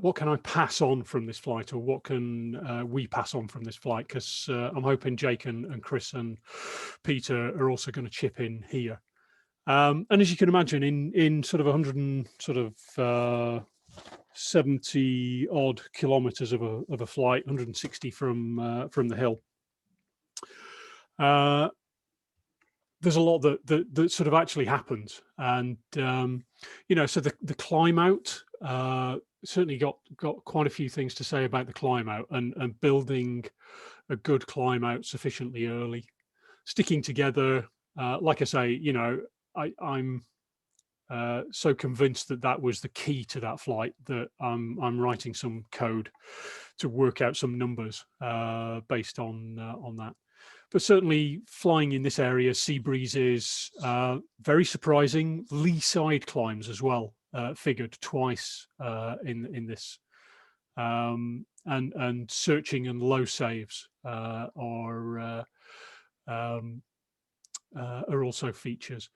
what can I pass on from this flight, or what can we pass on from this flight? Because I'm hoping Jake and Chris and Peter are also going to chip in here. And as you can imagine, in sort of 70 odd kilometers of a flight, 160 from the hill, there's a lot that sort of actually happens. And you know, so the climb out, certainly got quite a few things to say about the climb out, and building a good climb out sufficiently early, sticking together. Like I say, you know, I'm so convinced that was the key to that flight that I'm writing some code to work out some numbers based on that. But certainly flying in this area, sea breezes, very surprising. Lee side climbs as well, figured twice in this, and searching and low saves are also features.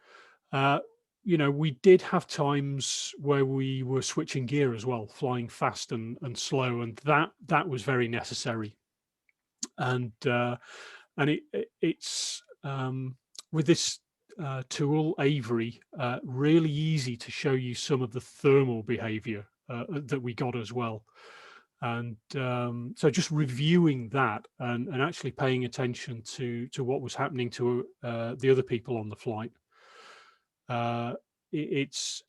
You know, we did have times where we were switching gear as well, flying fast and slow, and that was very necessary. And it's with this tool, Avery, really easy to show you some of the thermal behavior that we got as well. And so just reviewing that and actually paying attention to what was happening to the other people on the flight. It's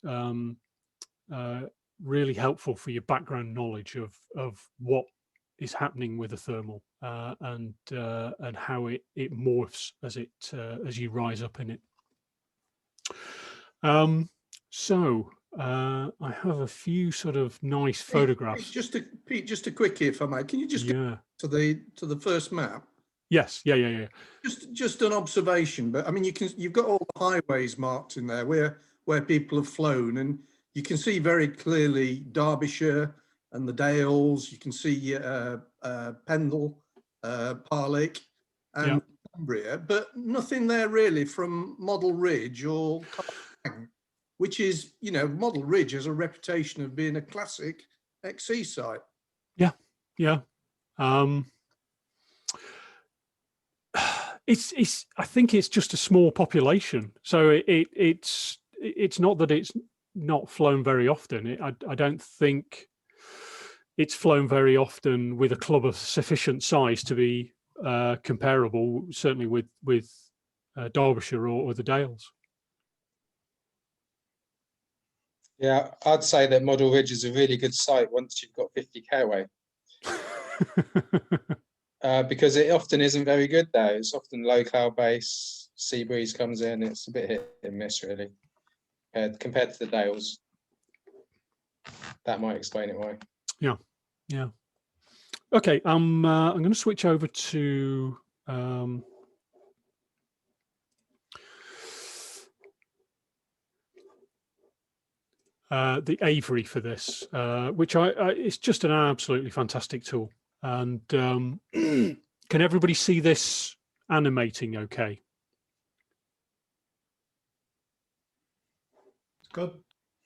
really helpful for your background knowledge of what is happening with the thermal and how it morphs as you rise up in it. So I have a few sort of nice photographs. Pete, just a quickie, if I might. Can you just go to the first map? Yes, yeah. Just an observation, but I mean, you've got all the highways marked in there where people have flown, and you can see very clearly Derbyshire and the Dales. You can see Pendle, Parlick, and Cumbria, but nothing there really from Model Ridge or Carlton Bank, which is, you know, Model Ridge has a reputation of being a classic XC site. Yeah. It's I think it's just a small population, so it's not that it's not flown very often. I don't think it's flown very often with a club of sufficient size to be comparable, certainly with Derbyshire or the Dales. Yeah, I'd say that Model Ridge is a really good site once you've got 50k away. Because it often isn't very good there. It's often low cloud base, sea breeze comes in, it's a bit hit and miss really. Compared to the Dales. That might explain it why. Yeah. Okay, I'm going to switch over to the Avery for this, which it's just an absolutely fantastic tool. And can everybody see this animating okay? Good.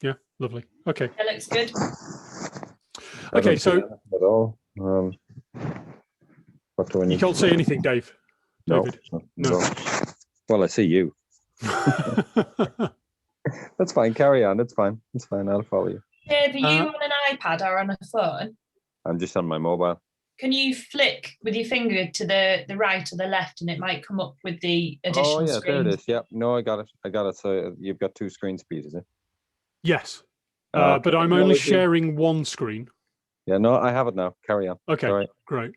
Yeah, lovely. Okay. That looks good. Okay, so at all. What do I need? You can't see anything, Dave. David. No. Well, I see you. That's fine. Carry on. It's fine. It's fine. I'll follow you. Dave, are you on an iPad or on a phone? I'm just on my mobile. Can you flick with your finger to the right or the left, and it might come up with the additional screen? screen? There it is. Yeah. No, I got it. So you've got two screen speed, is it? Yes. But I'm only sharing one screen. Yeah, no, I have it now. Carry on. Okay, sorry. Great.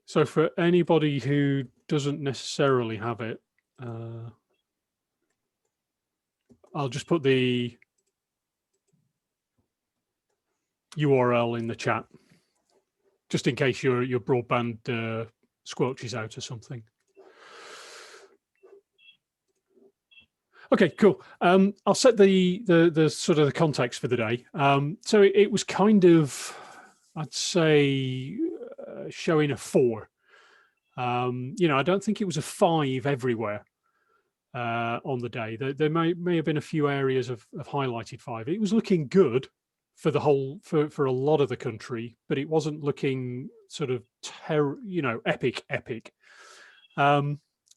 So for anybody who doesn't necessarily have it, I'll just put the URL in the chat, just in case your broadband squelches out or something. Okay, cool. I'll set the sort of the context for the day. So it was kind of, I'd say, showing a 4. You know, I don't think it was a 5 everywhere. on the day. There may have been a few areas of highlighted 5. It was looking good for the whole, for a lot of the country, but it wasn't looking sort of epic.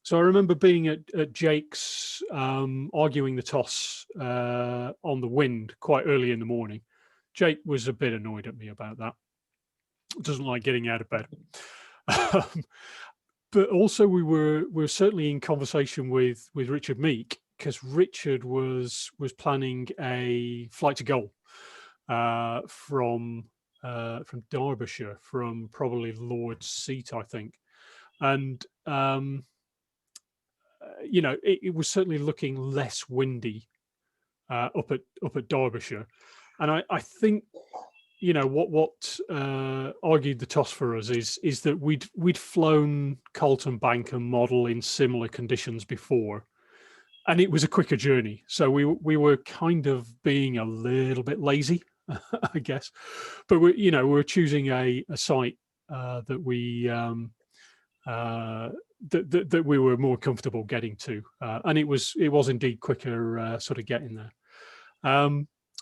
So I remember being at Jake's, arguing the toss on the wind quite early in the morning. Jake was a bit annoyed at me about that. Doesn't like getting out of bed. But also we were certainly in conversation with Richard Meek, because Richard was planning a flight to goal from Derbyshire, from probably Lord's Seat, I think. And it was certainly looking less windy up at Derbyshire, and I think what argued the toss for us is that we'd flown Carlton Bank and Model in similar conditions before, and it was a quicker journey. So we were kind of being a little bit lazy, I guess, but we're choosing a site that we that we were more comfortable getting to, and it was indeed quicker sort of getting there.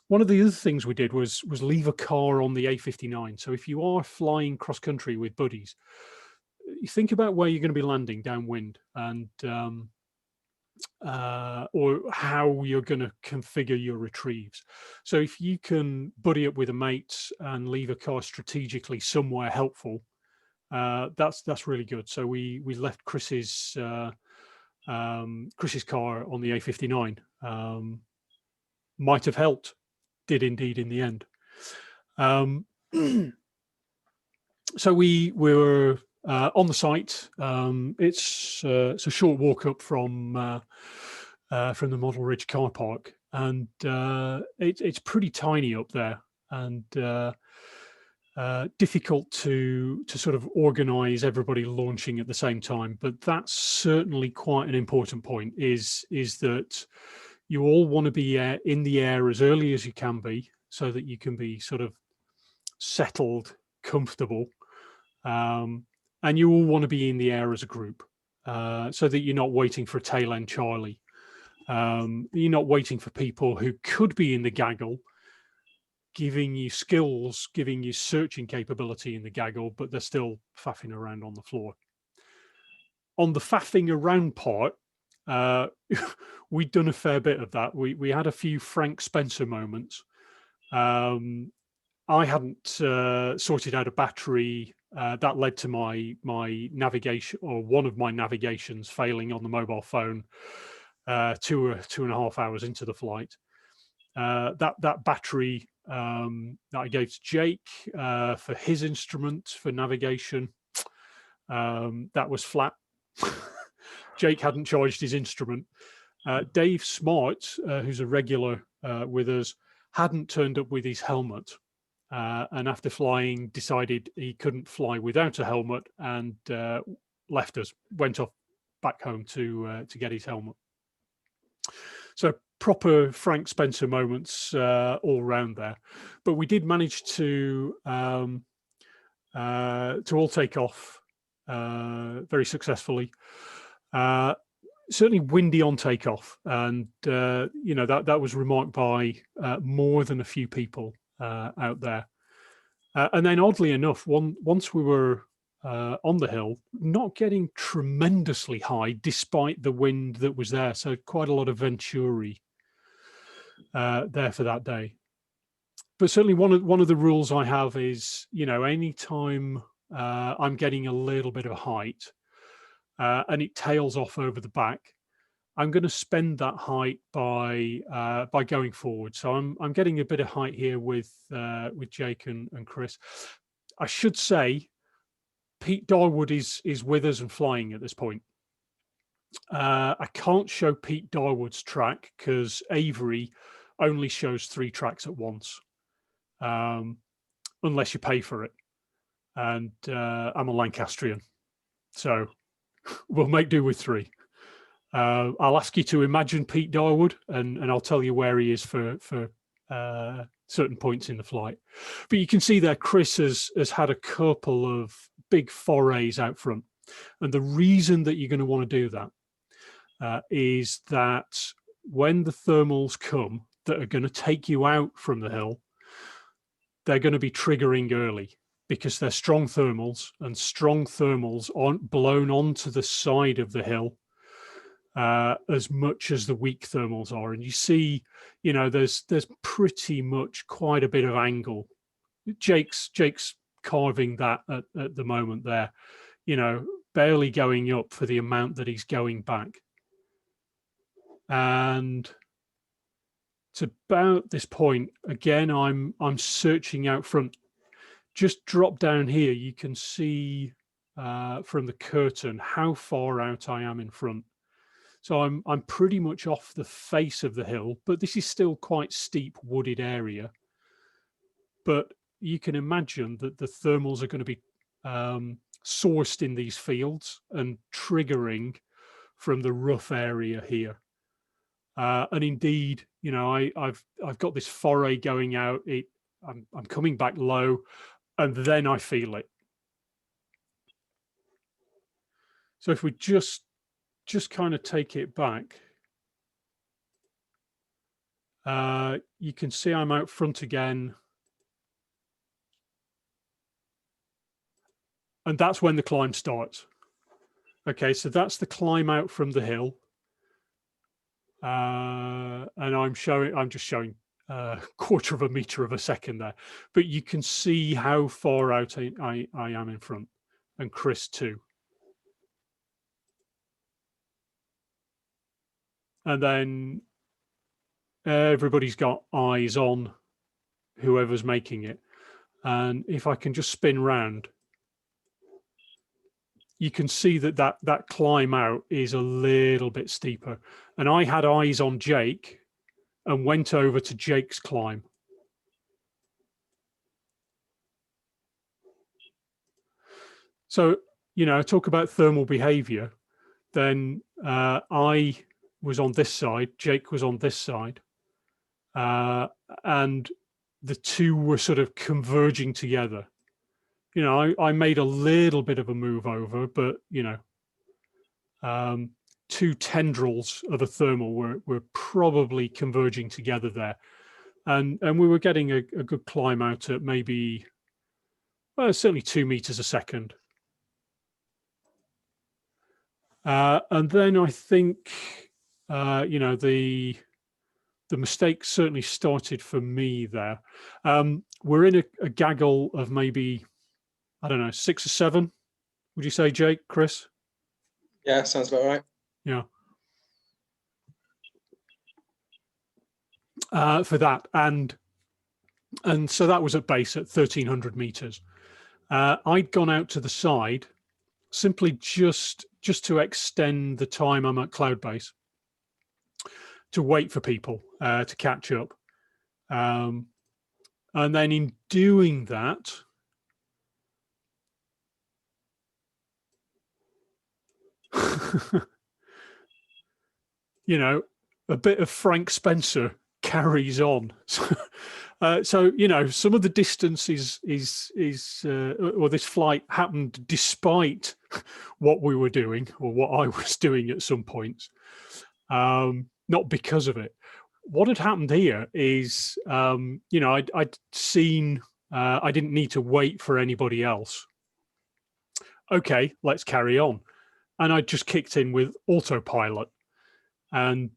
One of the other things we did was leave a car on the A59. So if you are flying cross country with buddies, you think about where you're going to be landing downwind, and or how you're going to configure your retrieves. So if you can buddy up with a mate and leave a car strategically somewhere helpful, that's really good. So we left Chris's car on the A59. Might have helped, did indeed in the end. So we were on the site. It's a short walk up from the Model Ridge car park, and it's pretty tiny up there, and difficult to sort of organize everybody launching at the same time. But that's certainly quite an important point, is that you all want to be in the air as early as you can be, so that you can be sort of settled, comfortable, and you all want to be in the air as a group, so that you're not waiting for a tail end Charlie. You're not waiting for people who could be in the gaggle, giving you skills, giving you searching capability in the gaggle, but they're still faffing around on the floor. On the faffing around part, we'd done a fair bit of that. We had a few Frank Spencer moments. I hadn't sorted out a battery. That led to my navigation, or one of my navigations, failing on the mobile phone 2.5 hours into the flight. That battery that I gave to Jake for his instrument for navigation, that was flat. Jake hadn't charged his instrument. Dave Smart, who's a regular with us, hadn't turned up with his helmet, and after flying decided he couldn't fly without a helmet, and left us, went off back home to get his helmet. So proper Frank Spencer moments all around there. But we did manage to all take off very successfully. Certainly windy on takeoff, and that was remarked by more than a few people out there. And then, oddly enough, once we were on the hill, not getting tremendously high despite the wind that was there. So quite a lot of Venturi there for that day. But certainly one of the rules I have is, anytime I'm getting a little bit of height, and it tails off over the back, I'm going to spend that height by going forward. So I'm getting a bit of height here with Jake and Chris. I should say Pete Darwood is with us and flying at this point. I can't show Pete Darwood's track because Avery only shows 3 tracks at once, unless you pay for it. And I'm a Lancastrian, so we'll make do with 3. I'll ask you to imagine Pete Darwood, and I'll tell you where he is for certain points in the flight. But you can see there Chris has had a couple of big forays out front. And the reason that you're going to want to do that is that when the thermals come that are going to take you out from the hill, they're going to be triggering early because they're strong thermals, and strong thermals aren't blown onto the side of the hill as much as the weak thermals are. And you see, you know, there's pretty much quite a bit of angle. Jake's carving that at the moment there, you know, barely going up for the amount that he's going back. And it's about this point again, I'm searching out front. Just drop down here, you can see from the curtain how far out I am in front. So I'm pretty much off the face of the hill, but this is still quite steep wooded area. But you can imagine that the thermals are going to be sourced in these fields and triggering from the rough area here. And indeed, you know, I've got this foray going out. I'm coming back low, and then I feel it. So if we just kind of take it back, you can see I'm out front again. And that's when the climb starts. Okay, so that's the climb out from the hill. And I'm just showing a quarter of a meter of a second there, but you can see how far out I am in front, and Chris too. And then everybody's got eyes on whoever's making it. And if I can just spin round, you can see that climb out is a little bit steeper. And I had eyes on Jake and went over to Jake's climb. So, you know, talk about thermal behavior, then I was on this side, Jake was on this side, and the two were sort of converging together. You know, I made a little bit of a move over, but, you know, two tendrils of a thermal were probably converging together there. And we were getting a good climb out at maybe, well, certainly 2 meters a second. And then I think, you know, the mistake certainly started for me there. We're in a gaggle of maybe, I don't know, 6 or 7. Would you say, Jake, Chris? Yeah, sounds about right. Yeah. For that, and so that was at base at 1,300 meters. I'd gone out to the side simply just to extend the time I'm at cloud base, to wait for people to catch up, and then in doing that, you know, a bit of Frank Spencer carries on. So you know, some of the distance is or this flight happened despite what we were doing or what I was doing at some points, not because of it. What had happened here is, you know, I'd seen I didn't need to wait for anybody else. Okay, let's carry on. And I just kicked in with autopilot, and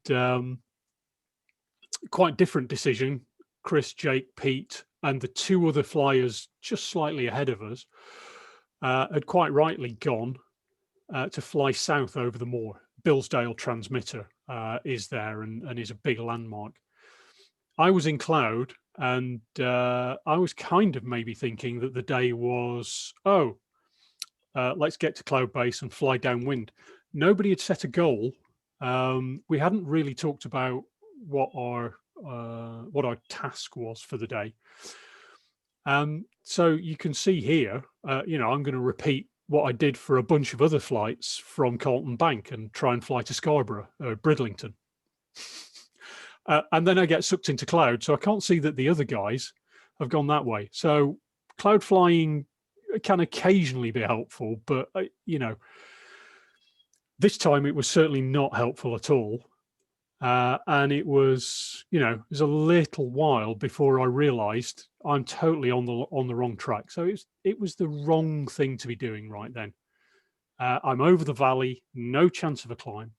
quite different decision. Chris, Jake, Pete, and the 2 other flyers just slightly ahead of us had quite rightly gone to fly south over the moor. Billsdale transmitter is there and is a big landmark. I was in cloud, and I was kind of maybe thinking that the day was, let's get to cloud base and fly downwind. Nobody had set a goal. We hadn't really talked about what our task was for the day. So you can see here, you know, I'm going to repeat what I did for a bunch of other flights from Carlton Bank and try and fly to Scarborough or Bridlington. And then I get sucked into cloud. So I can't see that the other guys have gone that way. So cloud flying can occasionally be helpful, but, you know, This time it was certainly not helpful at all. And it was, it was a little while before I realized I'm totally on the wrong track. So it was the wrong thing to be doing right then. I'm over the valley, no chance of a climb.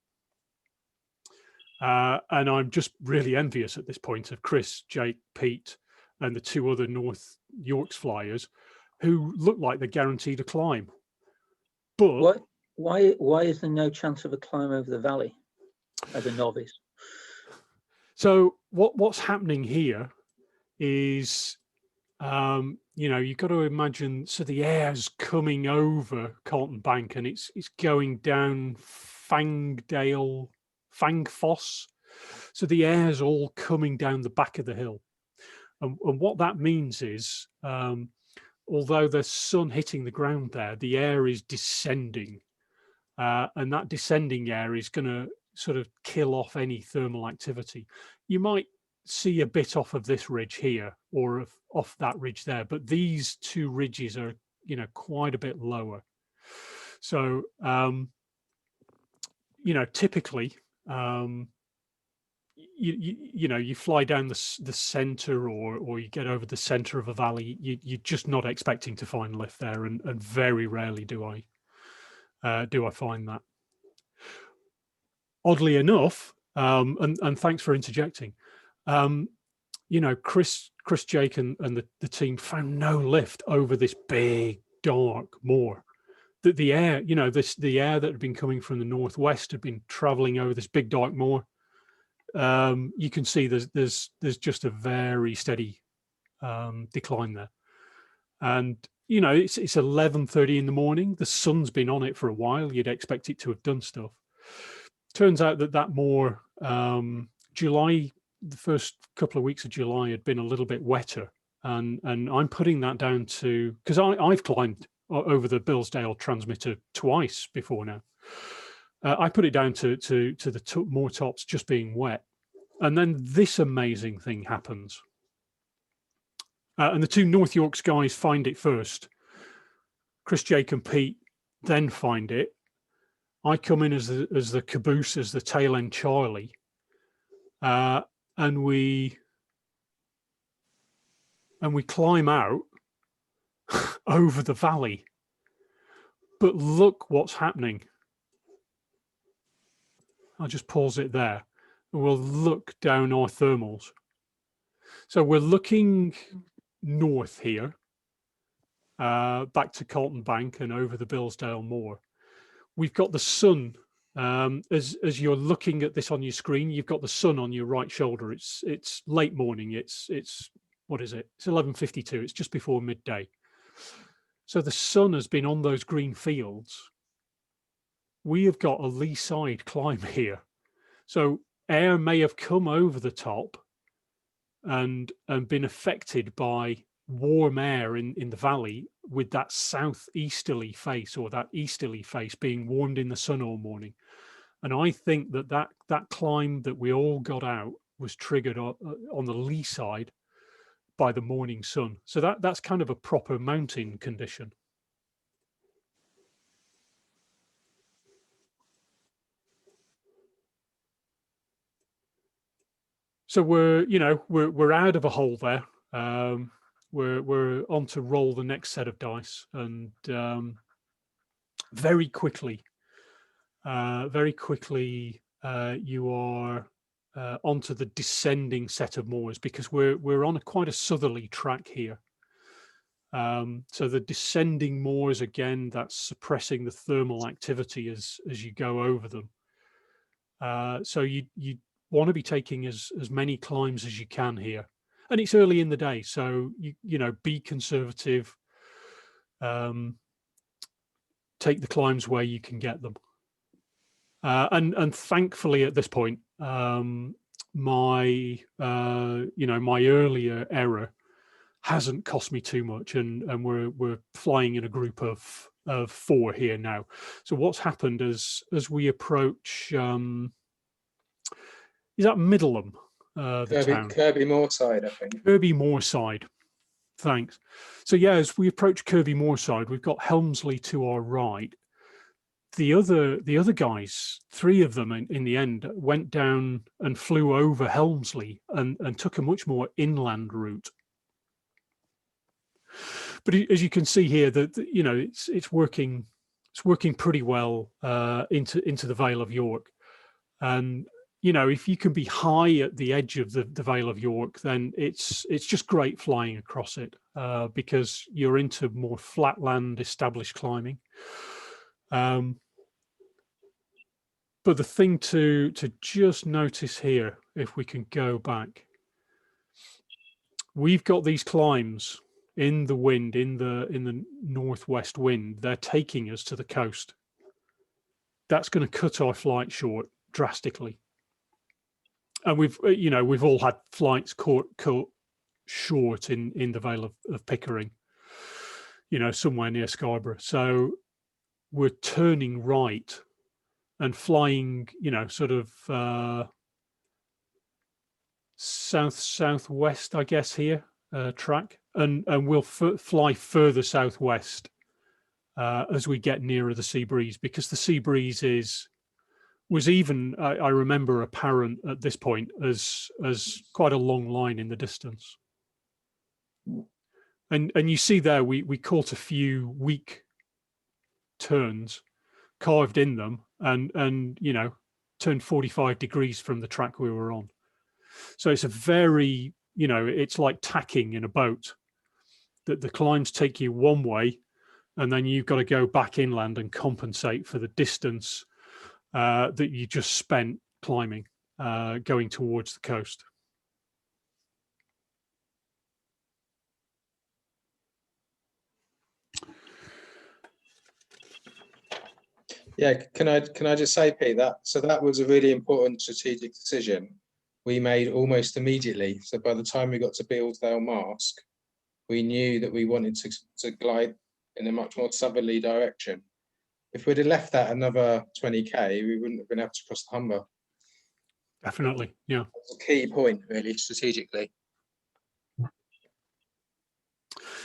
And I'm just really envious at this point of Chris, Jake, Pete, and the 2 other North Yorks flyers who look like they're guaranteed a climb. But why is there no chance of a climb over the valley as a novice? So what's happening here is, you've got to imagine, so the air's coming over Carlton Bank and it's going down Fangfoss. So the air's all coming down the back of the hill. And what that means is, although the sun hitting the ground there, the air is descending. And that descending air is going to sort of kill off any thermal activity. You might see a bit off of this ridge here or off that ridge there, but these 2 ridges are, quite a bit lower. So, typically, you fly down the center or you get over the center of a valley, you're just not expecting to find lift there, and very rarely do I find that. Oddly enough, and thanks for interjecting, Chris, Jake, and the team found no lift over this big dark moor. That the air, the air that had been coming from the northwest had been traveling over this big dark moor. You can see there's just a very steady decline there, and it's 11:30 in the morning. The sun's been on it for a while. You'd expect it to have done stuff. Turns out that more July, the first couple of weeks of July had been a little bit wetter, and I'm putting that down to, because I've climbed over the Billsdale transmitter twice before now. I put it down to the moor tops just being wet, and then this amazing thing happens. And the 2 North Yorks guys find it first. Chris, Jake, and Pete then find it. I come in as the caboose, as the tail end Charlie, and we climb out over the valley. But look what's happening. I'll just pause it there. And we'll look down our thermals. So we're looking north here, back to Carlton Bank and over the Billsdale Moor. We've got the sun, as you're looking at this on your screen, you've got the sun on your right shoulder. It's late morning. It's what is it? It's 11:52. It's just before midday. So the sun has been on those green fields. We have got a lee side climb here. So air may have come over the top and been affected by warm air in the valley with that southeasterly face, or that easterly face being warmed in the sun all morning. And I think that climb that we all got out was triggered on the lee side by the morning sun. So that's kind of a proper mountain condition. So we're out of a hole there. We're on to roll the next set of dice, and very quickly, you are onto the descending set of moors, because we're on quite a southerly track here. So the descending moors, again, that's suppressing the thermal activity as you go over them. So you want to be taking as many climbs as you can here. And it's early in the day, so be conservative. Take the climbs where you can get them. And thankfully at this point, my earlier error hasn't cost me too much, and we're flying in a group of 4 here now. So what's happened as we approach, is that Middleham? Kirby Moorside, I think. Kirby Moorside. Thanks. So yeah, as we approach Kirby Moorside, we've got Helmsley to our right. the other guys, three of them in the end, went down and flew over Helmsley and took a much more inland route. But as you can see here, that you know it's working pretty well into the Vale of York. And you know, if you can be high at the edge of the Vale of York, then it's just great flying across it because you're into more flatland established climbing. But the thing to just notice here, if we can go back, we've got these climbs in the wind, in the northwest wind. They're taking us to the coast. That's going to cut our flight short drastically. And we've all had flights cut short in the Vale of Pickering, you know, somewhere near Scarborough. So we're turning right and flying, you know, sort of southwest, I guess, here, track, and we'll fly further southwest as we get nearer the sea breeze, because the sea breeze was even, I remember, apparent at this point as quite a long line in the distance. And you see there, we caught a few weak turns, carved in them, and you know, turned 45 degrees from the track we were on. So it's a very, you know, it's like tacking in a boat, that the climbs take you one way and then you've got to go back inland and compensate for the distance that you just spent climbing, going towards the coast. Yeah, can I just say, Pete, that was a really important strategic decision we made almost immediately. So by the time we got to Bealsdale Mask, we knew that we wanted to glide in a much more southerly direction. If we'd have left that another 20k, we wouldn't have been able to cross the Humber. Definitely, yeah. That's a key point, really, strategically.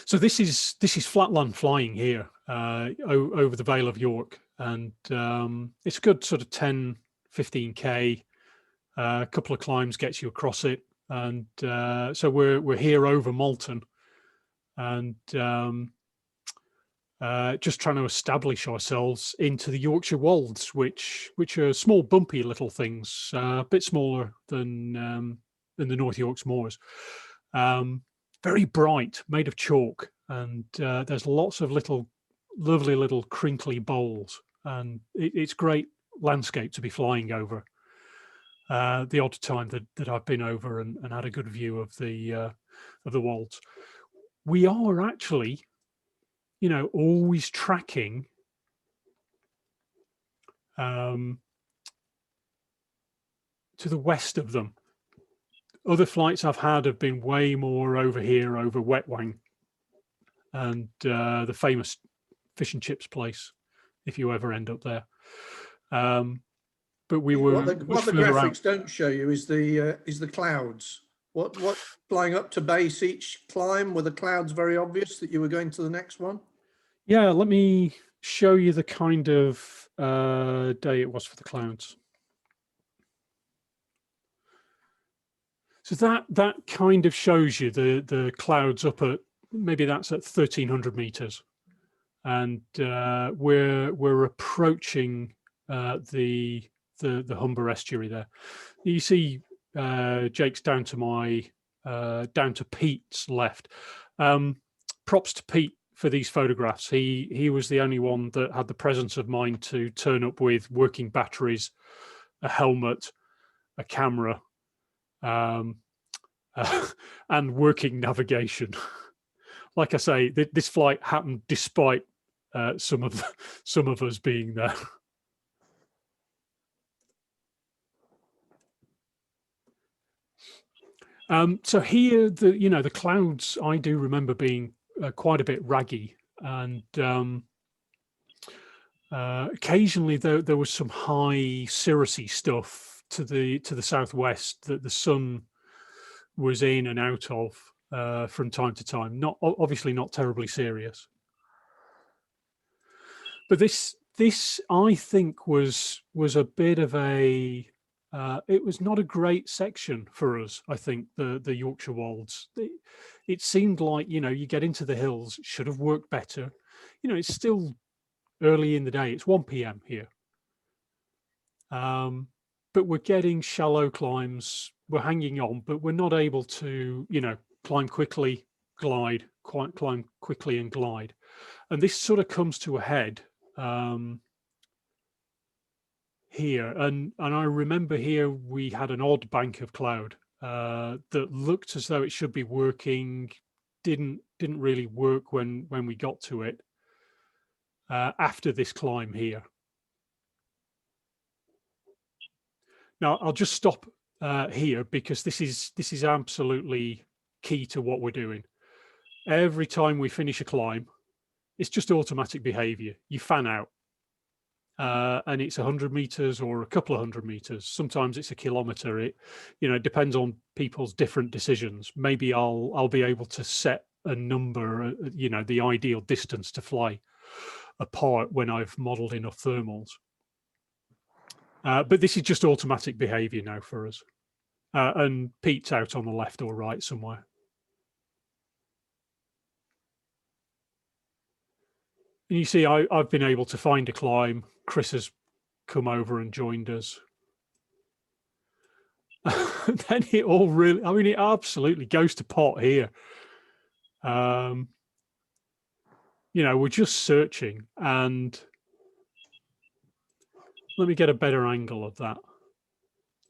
So this is flatland flying here over the Vale of York, and it's a good sort of 10-15k. A couple of climbs gets you across it, and so we're here over Malton, and just trying to establish ourselves into the Yorkshire Worlds, which are small, bumpy little things, a bit smaller than the North Yorks Moors. Very bright, made of chalk, and there's lots of lovely little crinkly bowls, and it's great landscape to be flying over. The odd time that I've been over and had a good view of the Wolds. We are actually, you know, always tracking to the west of them. Other flights I've had have been way more over here, over Wetwang, and the famous fish and chips place, if you ever end up there. But we were what the graphics don't show you is the clouds. What flying up to base each climb, were the clouds very obvious that you were going to the next one? Yeah, let me show you the kind of day it was for the clouds. So that kind of shows you the clouds up at, maybe that's at 1,300 meters, and we're approaching the Humber Estuary there. You see Jake's down to Pete's left. Props to Pete for these photographs. He was the only one that had the presence of mind to turn up with working batteries, a helmet, a camera, and working navigation. Like I say, this flight happened despite some of us being there. So here, the clouds, I do remember being quite a bit raggy, and occasionally there was some high cirrusy stuff to the southwest that the sun was in and out of from time to time. Obviously not terribly serious. But this this, I think, was a bit of a. It was not a great section for us. I think the Yorkshire Wolds. It seemed like, you know, you get into the hills, should have worked better. You know, it's still early in the day. It's 1 p.m. here. But we're getting shallow climbs. We're hanging on, but we're not able to, you know, climb quickly, glide, climb quickly and glide. And this sort of comes to a head here. And I remember here we had an odd bank of cloud that looked as though it should be working, didn't really work when we got to it after this climb here. Now I'll just stop here because this is absolutely key to what we're doing. Every time we finish a climb, it's just automatic behavior. You fan out, and it's 100 meters or a couple of 100 meters. Sometimes it's a kilometer. It, you know, depends on people's different decisions. Maybe I'll be able to set a number, you know, the ideal distance to fly apart when I've modeled enough thermals. But this is just automatic behavior now for us. And Pete's out on the left or right somewhere. And you see, I've been able to find a climb. Chris has come over and joined us. Then it all really, I mean, it absolutely goes to pot here. You know, we're just searching, and let me get a better angle of that.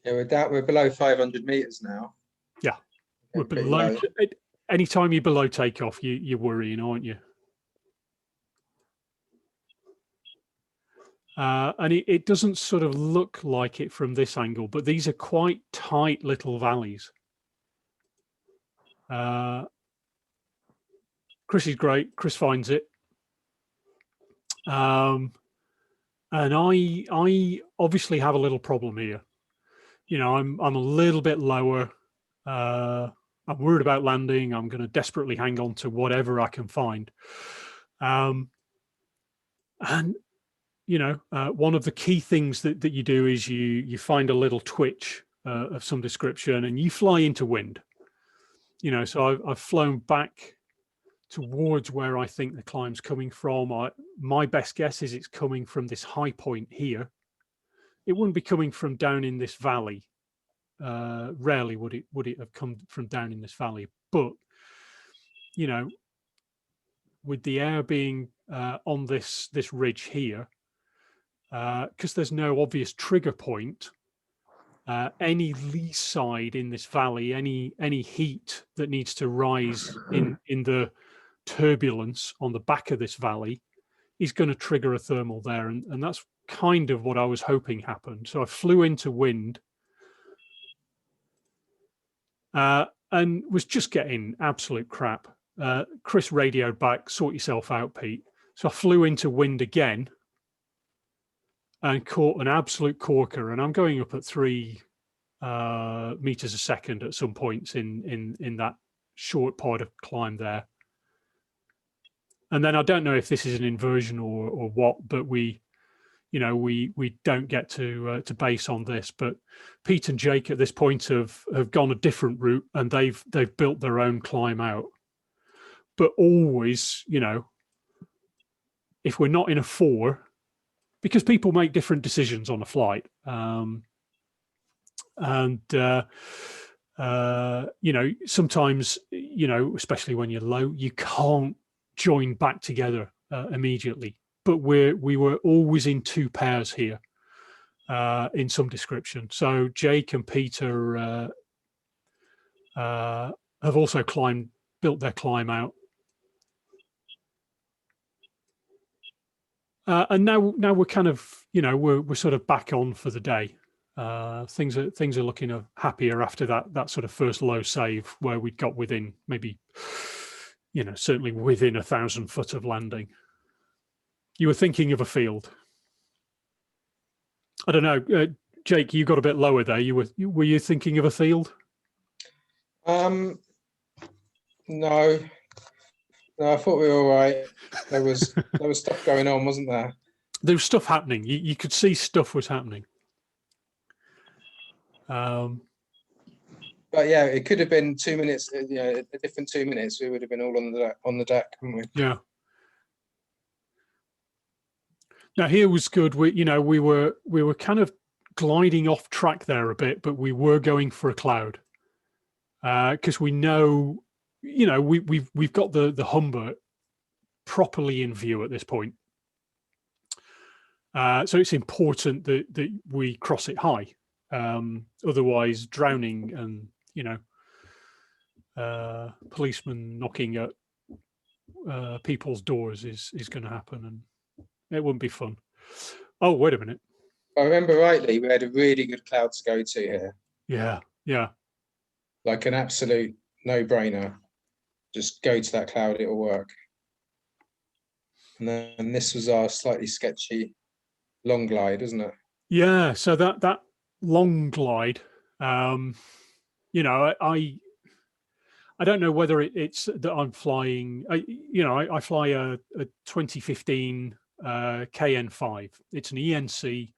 Yeah, we're below 500 meters now. Yeah, we're Pretty below. low. Anytime you're below takeoff, you're worrying, aren't you? And it doesn't sort of look like it from this angle, but these are quite tight little valleys. Chris is great. Chris finds it. And I obviously have a little problem here. You know, I'm a little bit lower. I'm worried about landing. I'm going to desperately hang on to whatever I can find. And you know, one of the key things that you do is you find a little twitch of some description, and you fly into wind. You know, so I've flown back towards where I think the climb's coming from. My best guess is it's coming from this high point here. It wouldn't be coming from down in this valley. Rarely would it have come from down in this valley. But, you know, with the air being on this ridge here, because there's no obvious trigger point, any lee side in this valley, any heat that needs to rise in the turbulence on the back of this valley is going to trigger a thermal there, and that's kind of what I was hoping happened. So I flew into wind and was just getting absolute crap. Chris radioed back, sort yourself out, Pete. So I flew into wind again and caught an absolute corker, and I'm going up at 3 meters a second at some points in that short part of climb there. And then I don't know if this is an inversion or what, but we don't get to base on this. But Pete and Jake at this point have gone a different route, and they've built their own climb out. But always, you know, if we're not in a 4, because people make different decisions on a flight, you know, sometimes, you know, especially when you're low, you can't join back together immediately. But we were always in 2 pairs here in some description. So Jake and Peter have also built their climb out. And now we're kind of, you know, we're sort of back on for the day. Things are looking happier after that sort of first low save where we'd got within maybe, you know, certainly within 1,000 foot of landing. You were thinking of a field. I don't know, Jake. You got a bit lower there. Were you thinking of a field? No, I thought we were all right. There was stuff going on, wasn't there? there was stuff happening. You could see stuff was happening. But yeah, it could have been 2 minutes. You know, a different 2 minutes, we would have been all on the deck, wouldn't we? Yeah. Now here was good. We were kind of gliding off track there a bit, but we were going for a cloud because we know, we've got the Humber properly in view at this point. So it's important that we cross it high. Otherwise, drowning and policemen knocking at people's doors is going to happen, and it wouldn't be fun. Oh, wait a minute. If I remember rightly, we had a really good cloud to go to here. Yeah. Like an absolute no-brainer. Just go to that cloud, it'll work. And then this was our slightly sketchy long glide, isn't it? Yeah. So that long glide, I don't know whether it's that I'm flying. I fly a 2015 KN5. It's an ENC.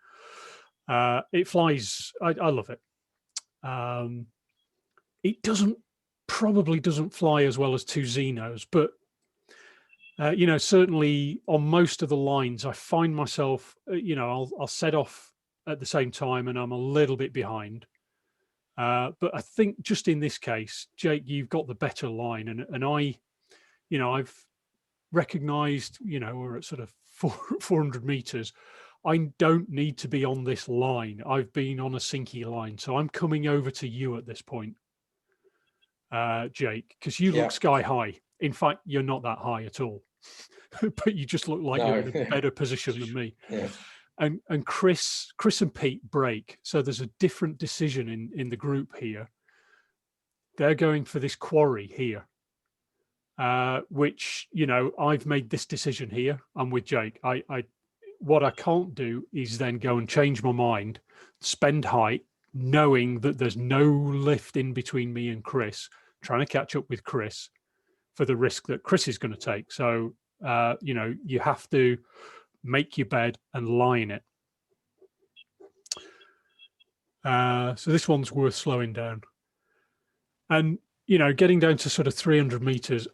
It flies. I love it. It probably doesn't fly as well as two Xenos, but certainly on most of the lines, I find myself, I'll set off at the same time, and I'm a little bit behind. But I think just in this case, Jake, you've got the better line, and I've recognised, we're at sort of 400 meters. I don't need to be on this line. I've been on a sinky line, so I'm coming over to you at this point, Jake, because you look sky high. In fact, you're not that high at all, but you just look like you're in a better position than me. Yeah. And Chris and Pete break. So there's a different decision in the group here. They're going for this quarry here, which, I've made this decision here. I'm with Jake. What I can't do is then go and change my mind, spend height, knowing that there's no lift in between me and Chris, trying to catch up with Chris for the risk that Chris is going to take. So, you have to make your bed and lie in it. So this one's worth slowing down. And, getting down to sort of 300 meters,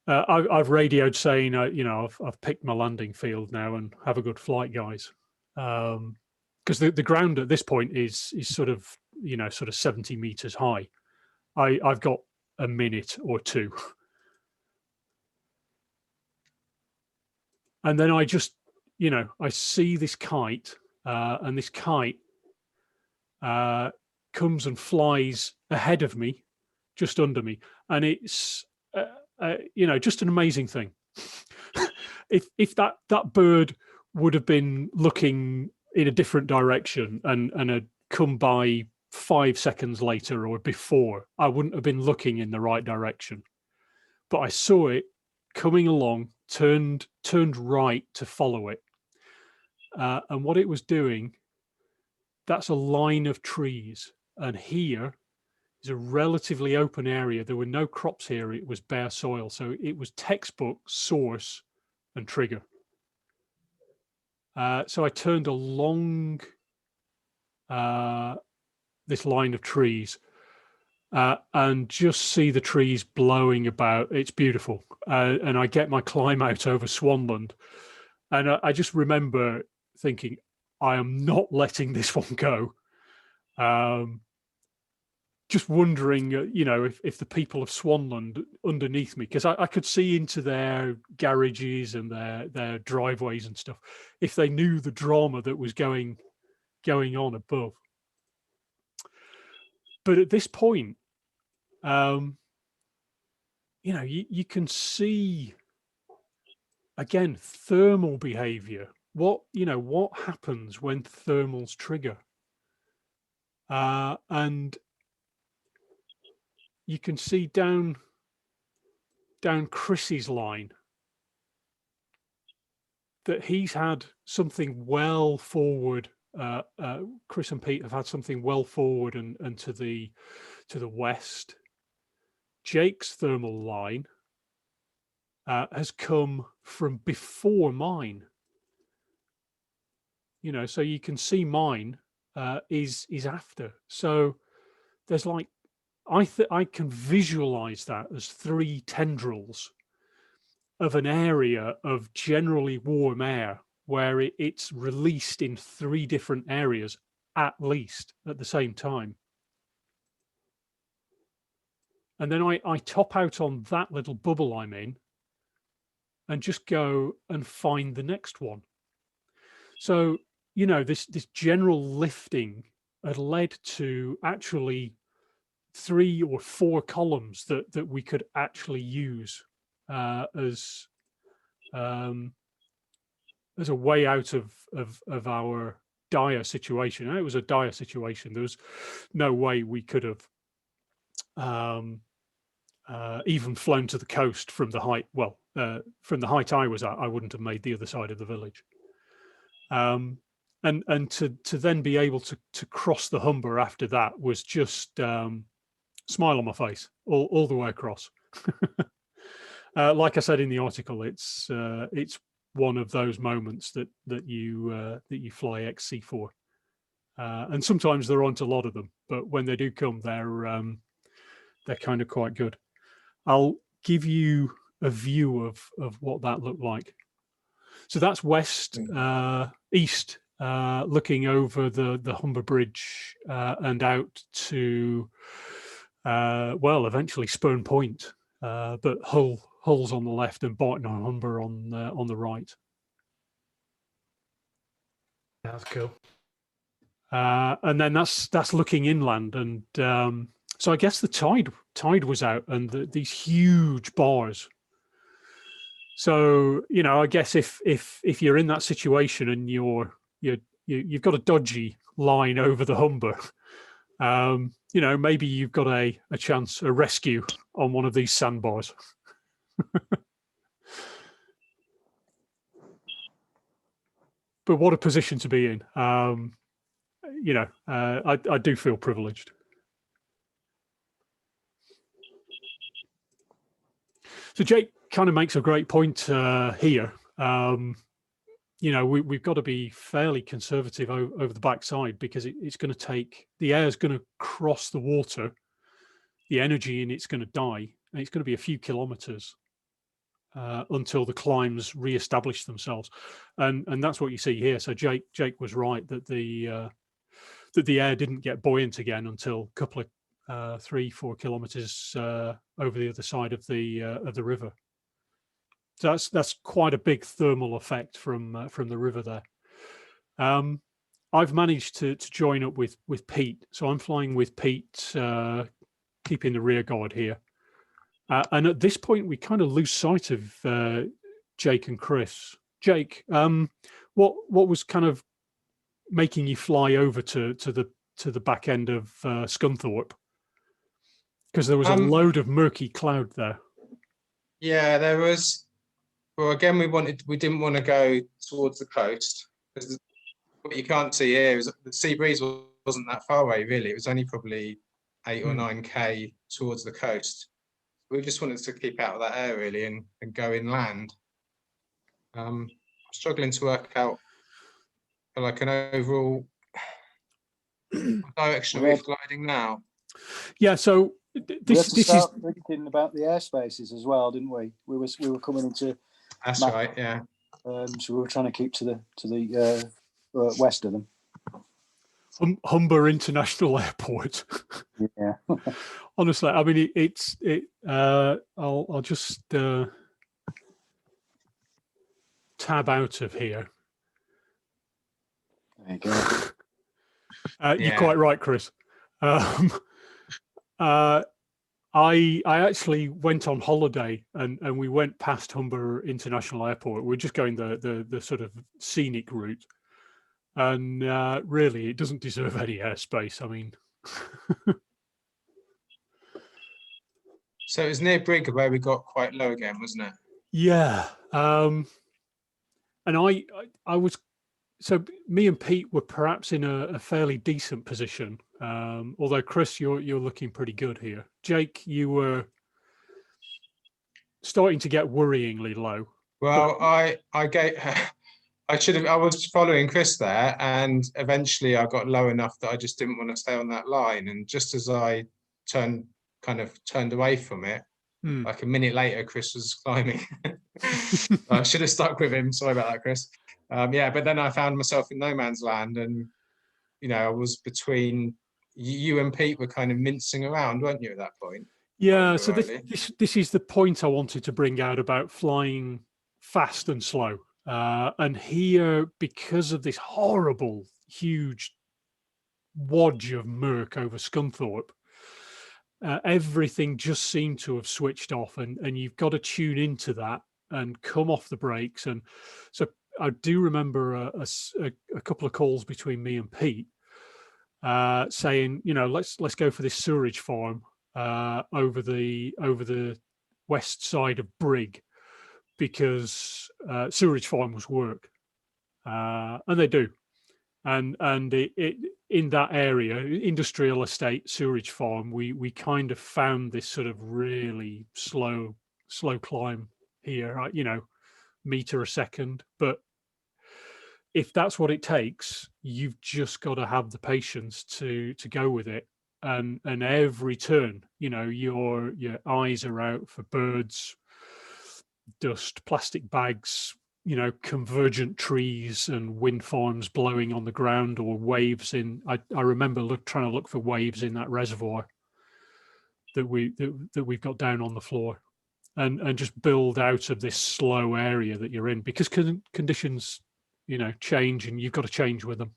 I've radioed saying, I've picked my landing field now and have a good flight, guys. Because the ground at this point is sort of 70 meters high. I've got a minute or two. And then I just, I see this kite, and this kite comes and flies ahead of me, just under me. And it's, just an amazing thing. if that bird would have been looking in a different direction and had come by 5 seconds later or before, I wouldn't have been looking in the right direction. But I saw it coming along, turned right to follow it. And what it was doing, that's a line of trees. And here is a relatively open area. There were no crops here. It was bare soil. So it was textbook source and trigger. So I turned along this line of trees and just see the trees blowing about. It's beautiful. And I get my climb out over Swanland. And I just remember thinking, I am not letting this one go. Just wondering, if the people of Swanland underneath me, because I could see into their garages and their driveways and stuff, if they knew the drama that was going on above. But at this point, you can see, again, thermal behavior. What happens when thermals trigger? And you can see down Chris's line that he's had something well forward. Chris and Pete have had something well forward and to the west. Jake's thermal line has come from before mine. you know, so you can see mine is after. So there's like, I can visualize that as 3 tendrils of an area of generally warm air where it's released in 3 different areas at least at the same time. And then I top out on that little bubble I'm in and just go and find the next one. So, you know, this general lifting had led to actually 3 or 4 columns that we could actually use as a way out of our dire situation. And it was a dire situation. There was no way we could have even flown to the coast from the height. Well, from the height I was at, I wouldn't have made the other side of the village. And to then be able to cross the Humber after that was just smile on my face all the way across. Like I said in the article, it's one of those moments that you fly XC for, and sometimes there aren't a lot of them, but when they do come, they're kind of quite good. I'll give you a view of what that looked like. So that's west east, looking over the Humber Bridge and out to well, eventually Spurn Point, but Hull's on the left and Barton on Humber on the right. That's cool. And then that's looking inland, and so I guess the tide was out, and these huge bars. So, you know, I guess if you're in that situation and you've got a dodgy line over the Humber, you know, maybe you've got a chance, a rescue on one of these sandbars. But what a position to be in. You know, I do feel privileged. So Jake kind of makes a great point here. You know, we've got to be fairly conservative over the backside, because it's going to take, the air is going to cross the water, the energy in it's going to die, and it's going to be a few kilometers until the climbs re-establish themselves, and that's what you see here. So Jake was right that the air didn't get buoyant again until a couple of 3-4 kilometers over the other side of the river. So that's quite a big thermal effect from the river there. I've managed to join up with Pete, so I'm flying with Pete, keeping the rear guard here. And at this point, we kind of lose sight of Jake and Chris. Jake, what was kind of making you fly over to the back end of Scunthorpe? Because there was a load of murky cloud there. Yeah, there was. Well, again, we didn't want to go towards the coast, because what you can't see here is the sea breeze wasn't that far away, really. It was only probably 8 or 9K towards the coast. We just wanted to keep out of that air, really, and go inland. I'm struggling to work out like an overall direction we're gliding now. Yeah, so this is thinking about the airspaces as well, didn't we? We were coming into. That's right, yeah. So we were trying to keep to the west of them. Humber International Airport. Yeah. Honestly, I mean, I'll just tab out of here. There you go. You're quite right, Chris. I actually went on holiday and we went past Humber International Airport. We're just going the sort of scenic route, and really, it doesn't deserve any airspace. I mean, so it was near Brigg where we got quite low again, wasn't it? Yeah, and I was. So me and Pete were perhaps in a fairly decent position, although Chris, you're looking pretty good here. Jake, you were starting to get worryingly low. Well, I I was following Chris there, and eventually I got low enough that I just didn't want to stay on that line. And just as I turned away from it, Hmm. like a minute later, Chris was climbing. I should have stuck with him. Sorry about that, Chris. Yeah, but then I found myself in no man's land, and I was between you and Pete were kind of mincing around, weren't you, at that point? Yeah, so this is the point I wanted to bring out about flying fast and slow. And here, because of this horrible, huge wodge of murk over Scunthorpe, everything just seemed to have switched off, and you've got to tune into that and come off the brakes. And so I do remember a couple of calls between me and Pete saying, let's go for this sewerage farm over the west side of Brig, because sewerage farmers work, and they do, and it in that area, industrial estate sewerage farm, we kind of found this sort of really slow climb here, meter a second. But if that's what it takes, you've just got to have the patience to go with it. And every turn, your eyes are out for birds, dust, plastic bags, convergent trees and wind farms blowing on the ground, or waves in. I remember trying to look for waves in that reservoir that we've got down on the floor, and just build out of this slow area that you're in, because conditions, change, and you've got to change with them.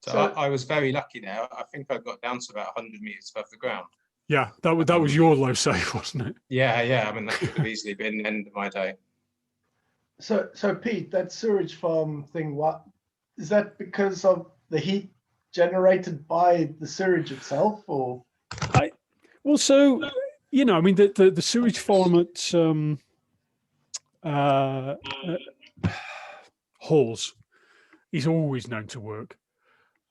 So I was very lucky there. I think I got down to about 100 meters above the ground. Yeah, that was your low save, wasn't it? Yeah. I mean, that could have easily been the end of my day. So Pete, that sewage farm thing, what is that, because of the heat generated by the sewage itself, or? Well, so I mean, the sewage farm at Hawes is always known to work,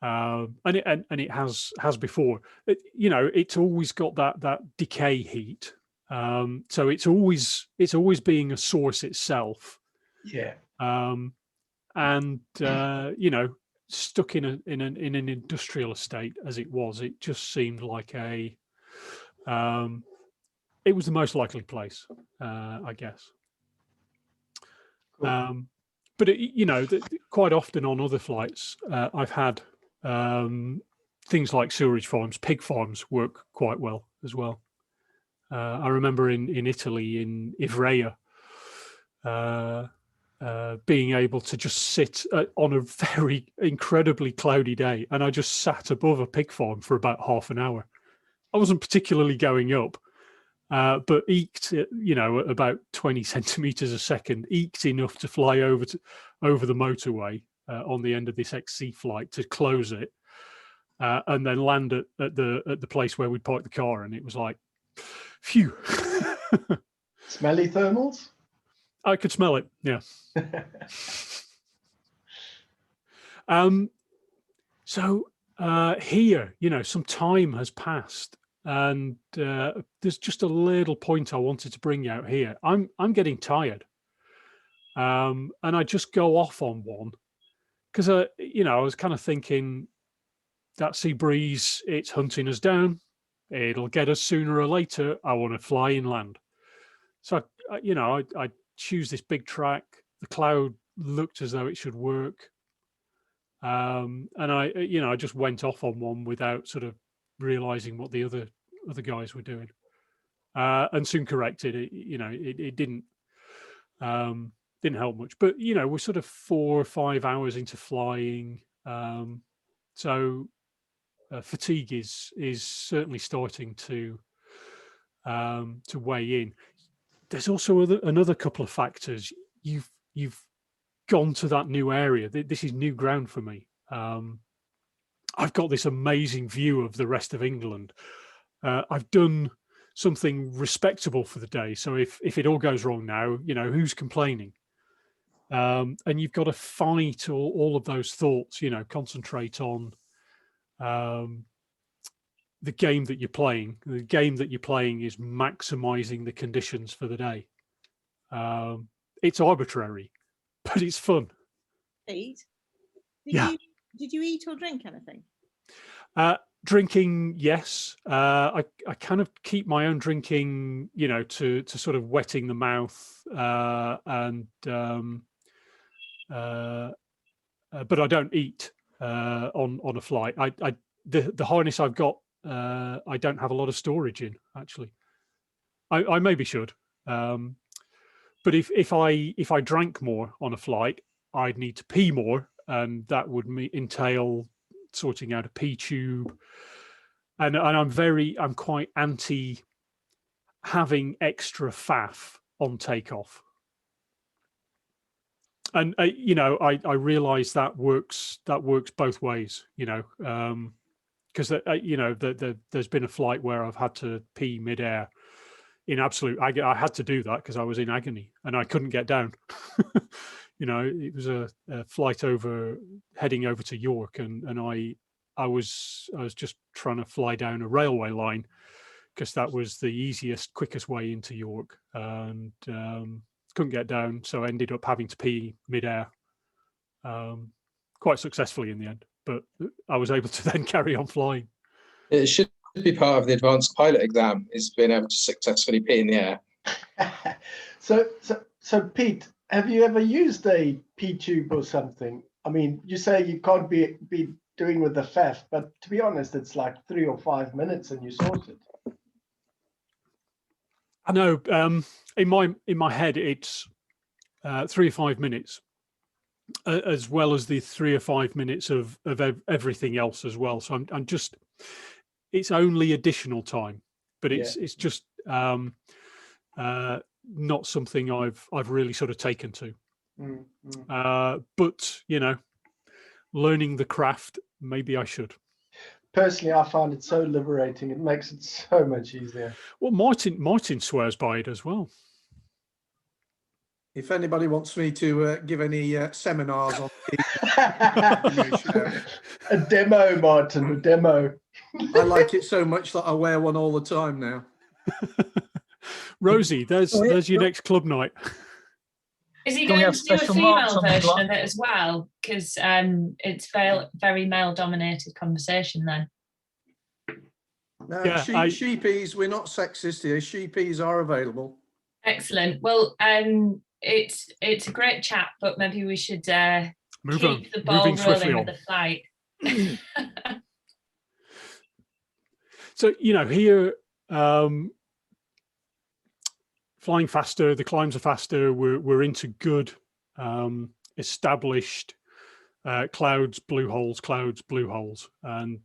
and it has before. It's always got that decay heat, so it's always being a source itself. Yeah. And stuck in an industrial estate as it was, it just seemed like it was the most likely place, I guess. Cool. But quite often on other flights, I've had things like sewerage farms, pig farms work quite well as well. I remember in Italy, in Ivrea, being able to just sit on a very incredibly cloudy day, and I just sat above a pig farm for about half an hour. I wasn't particularly going up, but eked, about 20 centimeters a second, eked enough to fly over the motorway on the end of this XC flight to close it, and then land at the place where we'd parked the car, and it was like, phew. Smelly thermals? I could smell it, yeah. So here, some time has passed, and there's just a little point I wanted to bring out here. I'm getting tired, and I just go off on one because I was kind of thinking that sea breeze, it's hunting us down. It'll get us sooner or later. I want to fly inland, so I choose this big track. The cloud looked as though it should work, and I just went off on one without sort of realizing what the other guys were doing, and soon corrected it. It didn't help much, but we're sort of 4 or 5 hours into flying, so fatigue is certainly starting to weigh in. There's also another couple of factors. You've gone to that new area. This is new ground for me. I've got this amazing view of the rest of England. I've done something respectable for the day. So if it all goes wrong now, who's complaining? And you've got to fight all of those thoughts, concentrate on the game that you're playing. The game that you're playing is maximizing the conditions for the day. It's arbitrary, but it's fun. Pete, Yeah. Did you eat or drink anything? Drinking, yes. I kind of keep my own drinking, you know, to sort of wetting the mouth, but I don't eat on a flight. The harness I've got, I don't have a lot of storage in, actually. I maybe should, but if I drank more on a flight, I'd need to pee more, and that would entail sorting out a pee tube. And I'm quite anti having extra faff on takeoff. And you know, I realise that works both ways. You know, because you know, there's been a flight where I've had to pee midair in absolute agony. I had to do that because I was in agony and I couldn't get down. You know, it was a flight heading over to York, and I was just trying to fly down a railway line because that was the easiest, quickest way into York, and couldn't get down, so I ended up having to pee midair, quite successfully in the end. But I was able to then carry on flying. It should be part of the advanced pilot exam, is being able to successfully pee in the air. So Pete, have you ever used a pee tube or something? I mean, you say you can't be doing with the faff, but to be honest, it's like 3 or 5 minutes and you sort it. I know. In my head, it's 3 or 5 minutes, as well as the 3 or 5 minutes of everything else as well. So I'm just, it's only additional time, but it's just not something I've really sort of taken to. But you know, learning the craft, maybe I should. Personally, I find it so liberating. It makes it so much easier. Well, Martin swears by it as well. If anybody wants me to give any seminars on a demo, Martin, a demo. I like it so much that I wear one all the time now. Rosie, there's your next club night. Is he going to do a female version of it as well? Because it's very male-dominated conversation then. No, Yeah, sheepies, we're not sexist here. Sheepies are available. Excellent. Well, it's a great chat, but maybe we should keep the ball rolling with the flight. So, you know, here, flying faster, the climbs are faster, we're into good established clouds, blue holes, and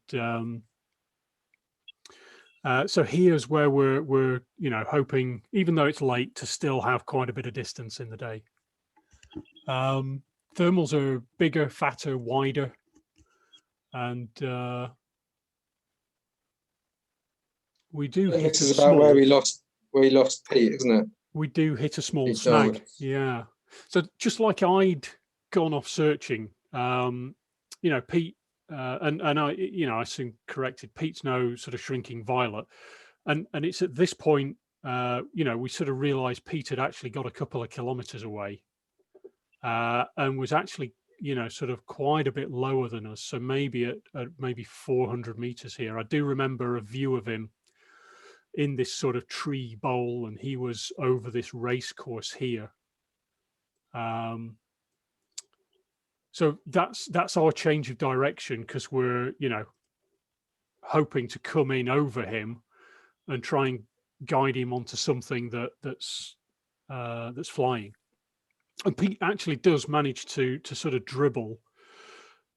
so here's where we're you know, hoping, even though it's late, to still have quite a bit of distance in the day. Thermals are bigger, fatter, wider, and we do hit. This is about where we lost Pete, isn't it? We do hit a small Pete snag. died. Yeah. So just like I'd gone off searching, you know, Pete, and I, you know, I soon corrected, Pete's no sort of shrinking violet. And it's at this point, you know, we sort of realized Pete had actually got a couple of kilometers away, and was actually, you know, sort of quite a bit lower than us. So maybe at maybe 400 meters here. I do remember a view of him in this sort of tree bowl, and he was over this race course here. So that's our change of direction, because we're, you know, hoping to come in over him and try and guide him onto something that's flying. And Pete actually does manage to sort of dribble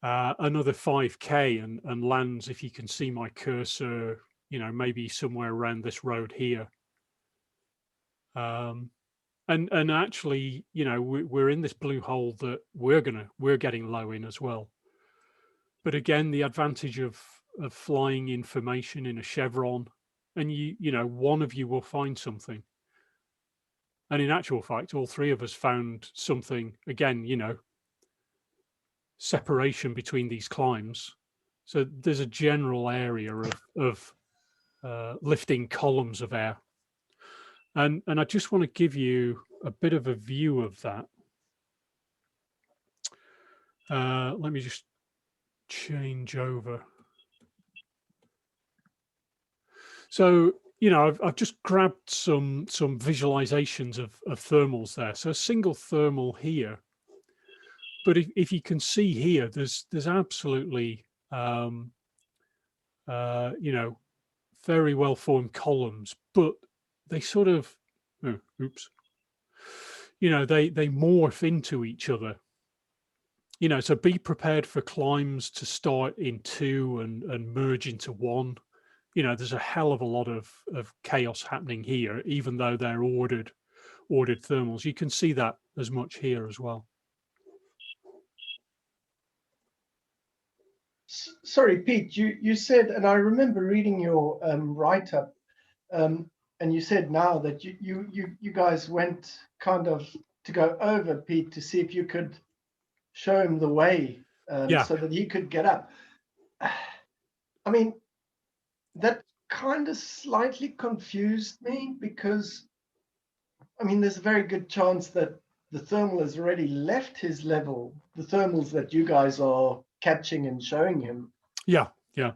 another 5K and lands, if you can see my cursor, you know, maybe somewhere around this road here. And actually, you know, we're in this blue hole that we're getting low in as well. But again, the advantage of flying information in a chevron, and you know, one of you will find something. And in actual fact, all three of us found something. Again, you know, separation between these climbs. So there's a general area of lifting columns of air. And I just want to give you a bit of a view of that. Let me just change over. So, you know, I've just grabbed some visualizations of thermals there. So a single thermal here, but if you can see here, there's absolutely you know, very well formed columns, but they sort of, oh, oops, you know, they morph into each other. You know, so be prepared for climbs to start in two and merge into one. You know, there's a hell of a lot of chaos happening here, even though they're ordered thermals. You can see that as much here as well. Sorry, Pete, you said, and I remember reading your write-up, and you said now that you guys went kind of to go over Pete to see if you could show him the way, Yeah. so that he could get up. I mean, that kind of slightly confused me, because I mean, there's a very good chance that the thermal has already left his level, the thermals that you guys are catching and showing him. Yeah, yeah.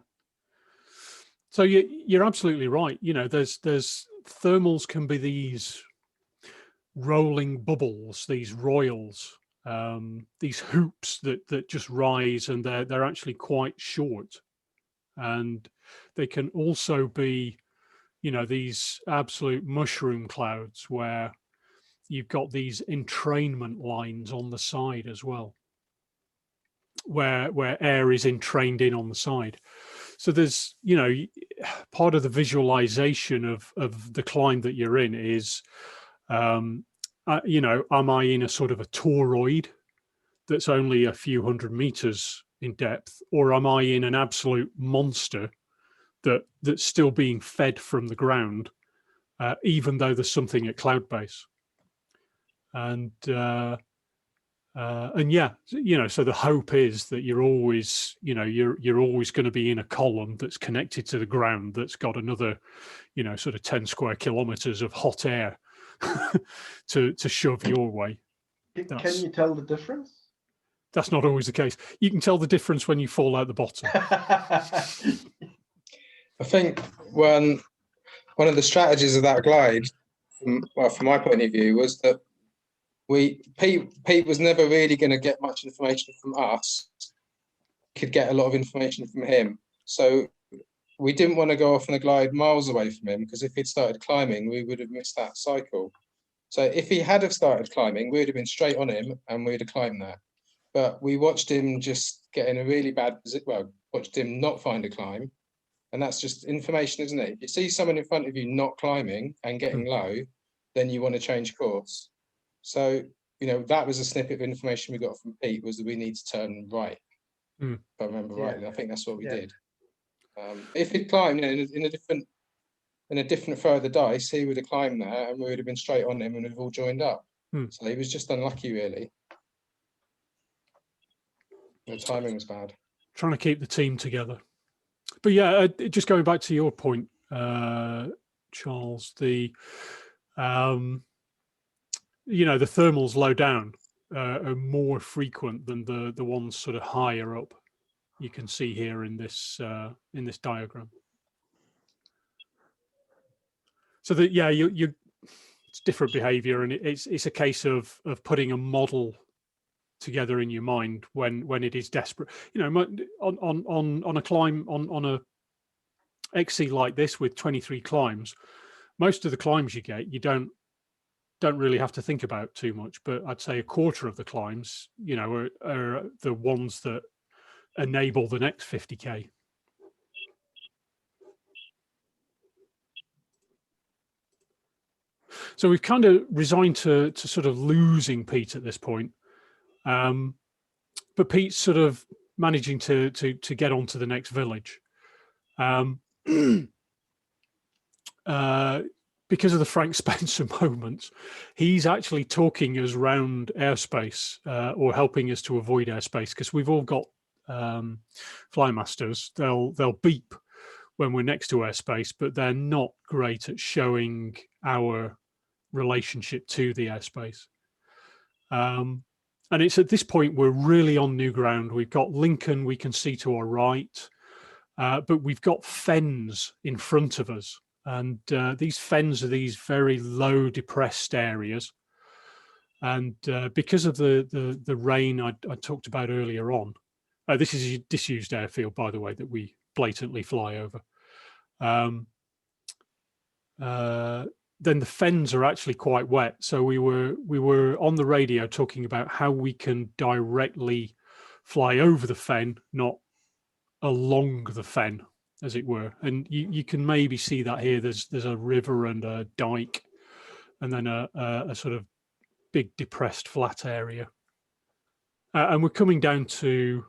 So you're absolutely right. You know, there's thermals can be these rolling bubbles, these royals, these hoops that just rise, and they're actually quite short, and they can also be, you know, these absolute mushroom clouds where you've got these entrainment lines on the side as well, where air is entrained in on the side. So there's, you know, part of the visualization of the climb that you're in is, you know, am I in a sort of a toroid that's only a few hundred meters in depth, or am I in an absolute monster that's still being fed from the ground, even though there's something at cloud base? And yeah, you know, so the hope is that you're always, you know, you're always going to be in a column that's connected to the ground, that's got another, you know, sort of 10 square kilometers of hot air to shove your way. Can you tell the difference? That's not always the case. You can tell the difference when you fall out the bottom. I think one of the strategies of that glide, from my point of view, was that Pete was never really going to get much information from us. Could get a lot of information from him. So we didn't want to go off on a glide miles away from him, because if he'd started climbing, we would have missed that cycle. So if he had have started climbing, we would have been straight on him and we'd have climbed there. But we watched him just get in a really bad position. Well, watched him not find a climb. And that's just information, isn't it? If you see someone in front of you not climbing and getting low, then you want to change course. So, you know, that was a snippet of information we got from Pete, was that we need to turn right. If I remember rightly, I think that's what we did. If he'd climbed in a different throw of the dice, he would have climbed there and we would have been straight on him and we've all joined up. So he was just unlucky, really. The timing was bad. Trying to keep the team together. But yeah, just going back to your point, Charles, the you know, the thermals low down are more frequent than the ones sort of higher up. You can see here in this diagram. So that, yeah, it's different behavior, and it's a case of putting a model together in your mind when it is desperate. You know, on a climb on a XC like this with 23 climbs, most of the climbs you get, you don't really have to think about too much. But I'd say a quarter of the climbs, you know, are the ones that enable the next 50k. So we've kind of resigned to sort of losing Pete at this point. But Pete's sort of managing to get on to the next village. Because of the Frank Spencer moments, he's actually talking us round airspace, or helping us to avoid airspace, because we've all got Flymasters. They'll beep when we're next to airspace, but they're not great at showing our relationship to the airspace. and it's at this point we're really on new ground. We've got Lincoln we can see to our right, but we've got fens in front of us, and these fens are these very low depressed areas. And because of the rain I talked about earlier on, this is a disused airfield, by the way, that we blatantly fly over. Then the fens are actually quite wet. So we were on the radio talking about how we can directly fly over the fen, not along the fen, as it were. And you can maybe see that here. There's a river and a dike, and then a sort of big depressed flat area. And we're coming down to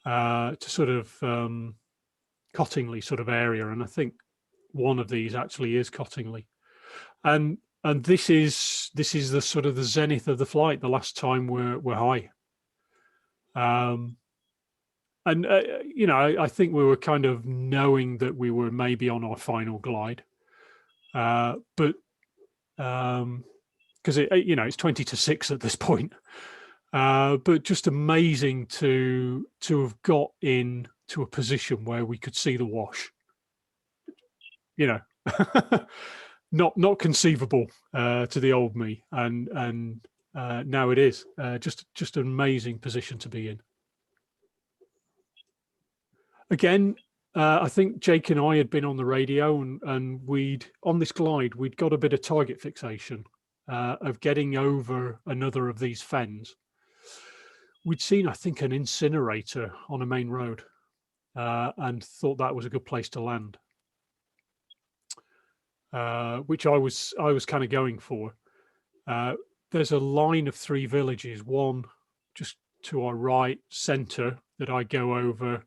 sort of Cottingley sort of area, and I think one of these actually is Cottingley, and this is the sort of the zenith of the flight. The last time we're high, and you know, I think we were kind of knowing that we were maybe on our final glide, but because you know, it's 20 to 6 at this point, but just amazing to have got in to a position where we could see the wash. You know, not conceivable to the old me, and now it is just an amazing position to be in. Again, I think Jake and I had been on the radio, and we'd on this glide we'd got a bit of target fixation of getting over another of these fens. We'd seen, I think, an incinerator on a main road, and thought that was a good place to land. Which I was kind of going for. There's a line of 3 villages, one just to our right centre that I go over,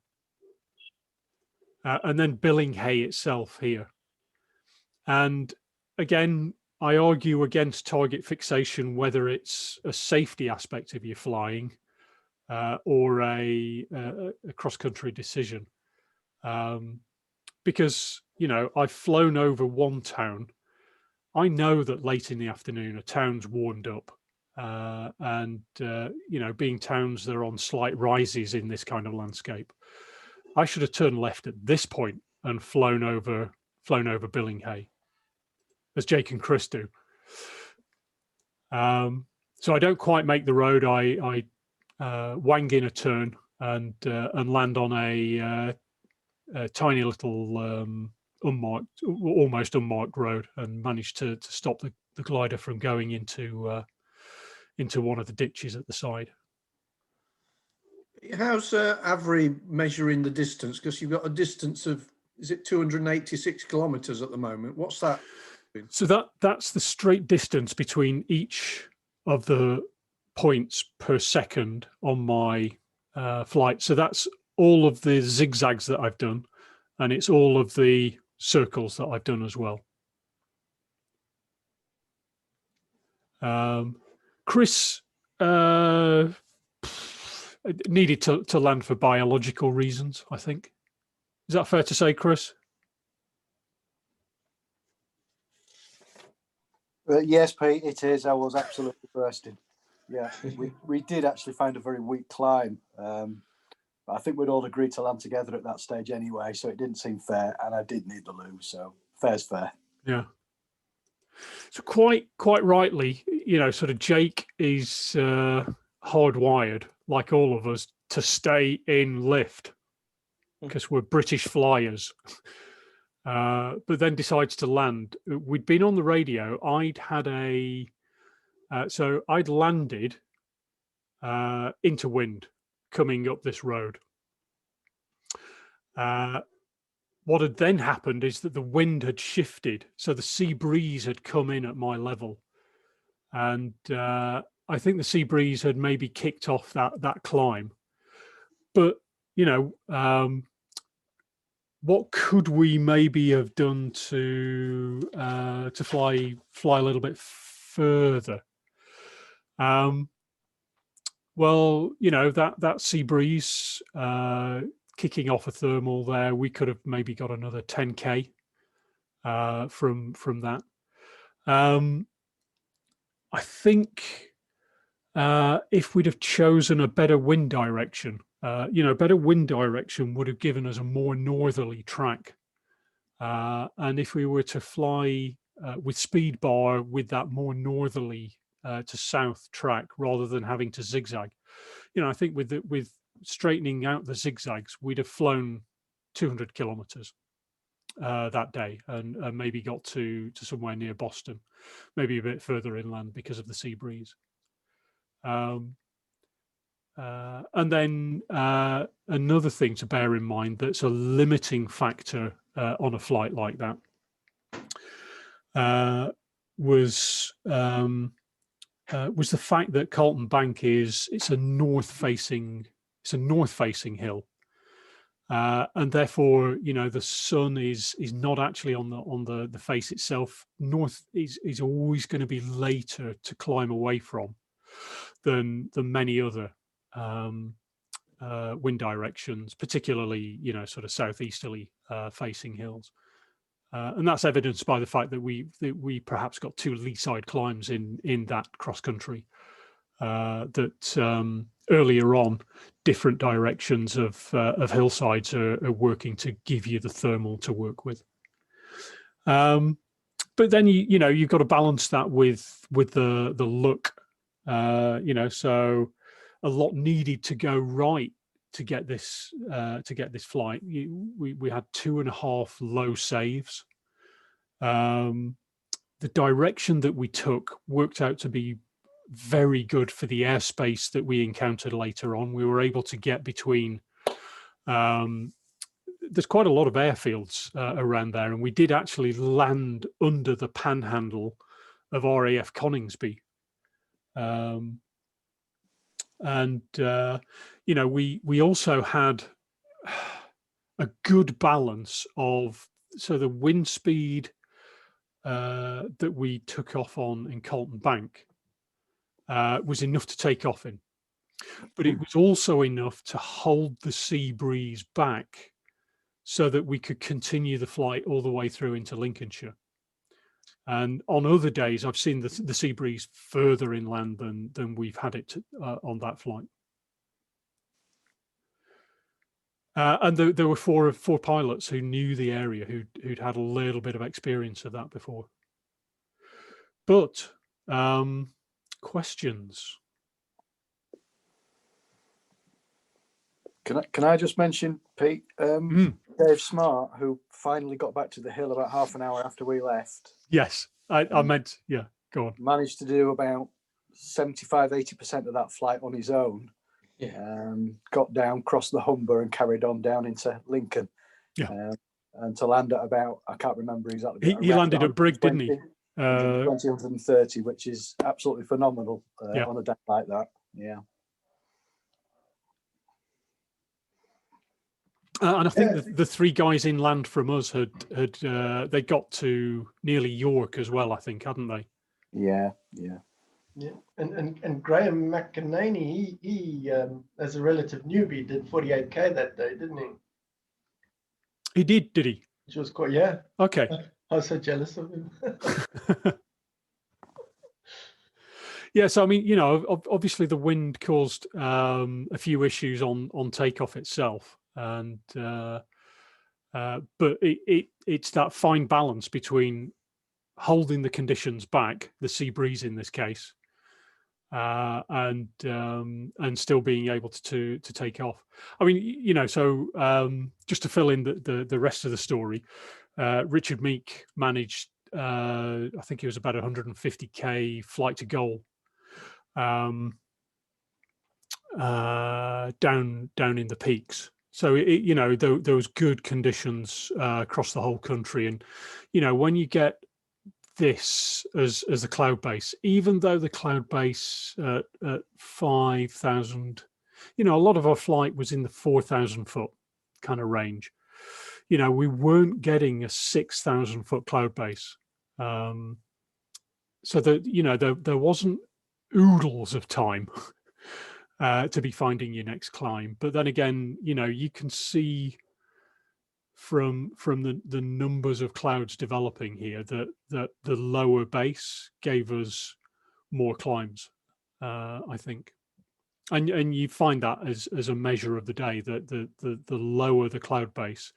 and then Billinghay itself here. And again, I argue against target fixation, whether it's a safety aspect of your flying or a cross-country decision. Because, you know, I've flown over one town. I know that late in the afternoon, a town's warmed up. And, you know, being towns that are on slight rises in this kind of landscape, I should have turned left at this point and flown over Billinghay, as Jake and Chris do. So I don't quite make the road. I wang in a turn and land on a tiny little unmarked, almost unmarked road, and managed to stop the glider from going into one of the ditches at the side. How's Avery measuring the distance? Because you've got a distance of, is it 286 kilometres at the moment? What's that? So that's the straight distance between each of the points per second on my flight. So that's all of the zigzags that I've done, and it's all of the circles that I've done as well. Chris needed to land for biological reasons, I think. Is that fair to say, Chris? Yes, Pete, it is. I was absolutely bursting. Yeah, we did actually find a very weak climb. But I think we'd all agreed to land together at that stage anyway, so it didn't seem fair, and I did need the loo, so fair's fair. Yeah. So quite rightly, you know, sort of Jake is hardwired, like all of us, to stay in lift because we're British flyers. But then decides to land. We'd been on the radio. I'd had so I'd landed into wind coming up this road. What had then happened is that the wind had shifted, so the sea breeze had come in at my level, and I think the sea breeze had maybe kicked off that climb. But you know, what could we maybe have done to fly a little bit further? Well, you know, that sea breeze kicking off a thermal there, we could have maybe got another 10k from that. I think if we'd have chosen a better wind direction. Better wind direction would have given us a more northerly track. And if we were to fly with speed bar with that more northerly to south track rather than having to zigzag, I think with straightening out the zigzags, we'd have flown 200 kilometers that day and maybe got to somewhere near Boston, maybe a bit further inland because of the sea breeze. And then another thing to bear in mind that's a limiting factor on a flight like that was the fact that Carlton Bank it's a north facing hill, and therefore the sun is not actually on the face itself. North is always going to be later to climb away from than many other wind directions, particularly sort of southeasterly facing hills, and that's evidenced by the fact that we perhaps got 2 lee side climbs in that cross country. That earlier on, different directions of hillsides are working to give you the thermal to work with. But then you've got to balance that with the look. So a lot needed to go right to get this flight. We had 2.5 low saves. The direction that we took worked out to be very good for the airspace that we encountered later on. We were able to get between. There's quite a lot of airfields around there, and we did actually land under the panhandle of RAF Coningsby. We also had a good balance of, so the wind speed that we took off on in Carlton Bank was enough to take off in, but it was also enough to hold the sea breeze back so that we could continue the flight all the way through into Lincolnshire. And on other days, I've seen the sea breeze further inland than we've had it on that flight. And there were four pilots who knew the area, who'd had a little bit of experience of that before. But questions? Can I just mention, Pete, Dave Smart, who finally got back to the hill about half an hour after we left. Yes, I meant, yeah, go on. Managed to do about 75-80% of that flight on his own. Yeah. Got down, crossed the Humber and carried on down into Lincoln. Yeah. And to land at about, I can't remember exactly. He landed at Brig, didn't he? 130, which is absolutely phenomenal on a day like that. Yeah. And I think the 3 guys inland from us had they got to nearly York as well, I think, hadn't they? Yeah. And Graham McEnany, he as a relative newbie, did 48k that day, didn't he? He did he? Which was quite, yeah. Okay. I was so jealous of him. Yeah, so I mean, obviously the wind caused a few issues on takeoff itself, and but it's that fine balance between holding the conditions back, the sea breeze in this case, and still being able to take off. I mean, so just to fill in the rest of the story, Richard Meek managed, I think it was about 150k flight to goal, down in the peaks. So there was good conditions across the whole country, and when you get this as a cloud base, even though the cloud base at 5,000, a lot of our flight was in the 4,000 foot kind of range. We weren't getting a 6,000 foot cloud base, so that there wasn't oodles of time to be finding your next climb. But then again, you can see from the numbers of clouds developing here that the lower base gave us more climbs, I think. And you find that as a measure of the day, that the lower the cloud base,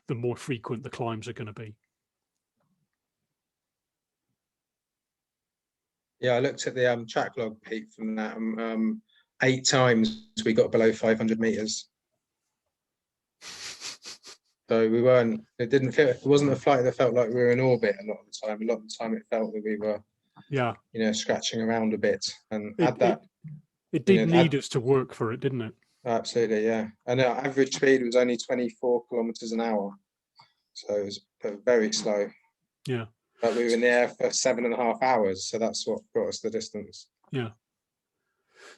the more frequent the climbs are going to be. Yeah, I looked at the tracklog peak from that. 8 times we got below 500 meters. So we weren't. It didn't feel. It wasn't a flight that felt like we were in orbit a lot of the time. A lot of the time, it felt that we were, scratching around a bit. And it did need us to work for it, didn't it? Absolutely, yeah. And our average speed was only 24 kilometers an hour, so it was very slow. Yeah. But we were in the air for 7.5 hours, so that's what got us the distance. Yeah.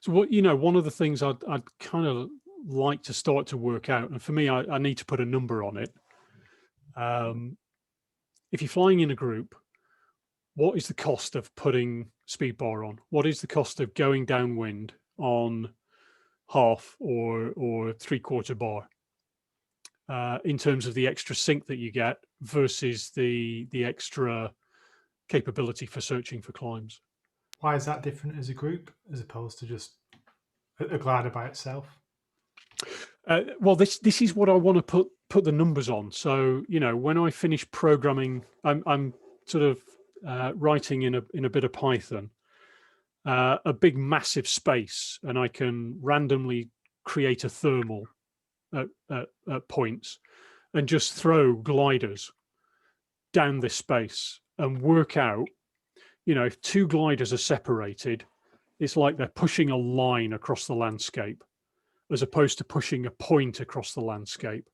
So one of the things I'd kind of like to start to work out, and for me, I need to put a number on it. If you're flying in a group, what is the cost of putting speed bar on? What is the cost of going downwind on half or 3/4 bar in terms of the extra sync that you get versus the extra capability for searching for climbs? Why is that different as a group as opposed to just a glider by itself? Well, this is what I want to put the numbers on. So when I finish programming, I'm sort of writing in a bit of Python, a big massive space, and I can randomly create a thermal at points and just throw gliders down this space and work out, if 2 gliders are separated, it's like they're pushing a line across the landscape as opposed to pushing a point across the landscape.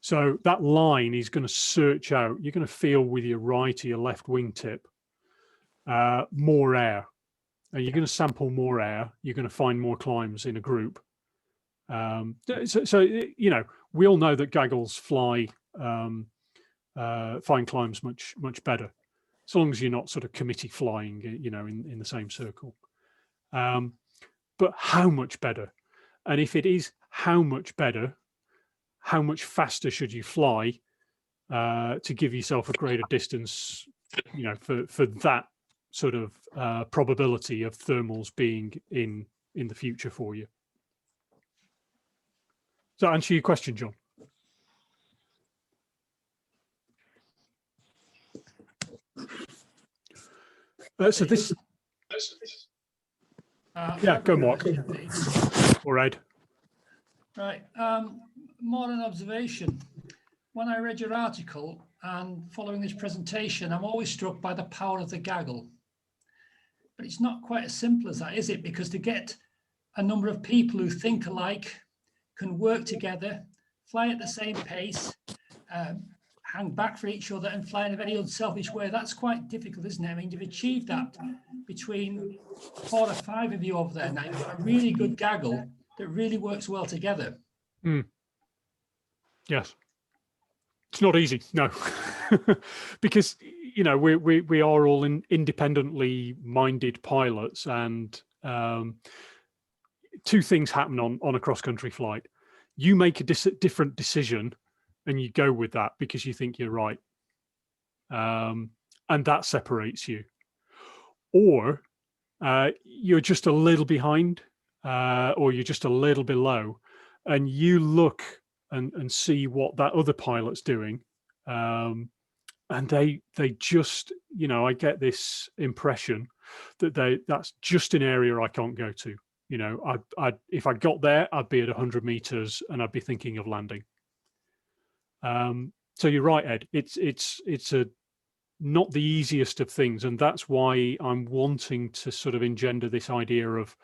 So that line is going to search out, you're going to feel with your right or your left wingtip more air. And you're going to sample more air, you're going to find more climbs in a group. So we all know that gaggles find climbs much better, as long as you're not sort of committee flying, in the same circle. But how much better? And if it is how much better, how much faster should you fly to give yourself a greater distance, for that sort of probability of thermals being in the future for you? Does that answer your question, John? So this, go Mark or Ed. Right, more an observation. When I read your article and following this presentation, I'm always struck by the power of the gaggle. But it's not quite as simple as that, is it? Because to get a number of people who think alike, can work together, fly at the same pace, hang back for each other and fly in a very unselfish way, that's quite difficult, isn't it? I mean, you've achieved that between 4 or 5 of you over there now. You've got a really good gaggle that really works well together. Yes. It's not easy, no. Because, we are all independently minded pilots, and 2 things happen on a cross-country flight. You make a different decision and you go with that because you think you're right. And that separates you. Or you're just a little behind, or you're just a little below, and you look and see what that other pilot's doing. And they just, I get this impression that that's just an area I can't go to. If I got there, I'd be at 100 meters and I'd be thinking of landing. So you're right, Ed. It's not the easiest of things, and that's why I'm wanting to sort of engender this idea of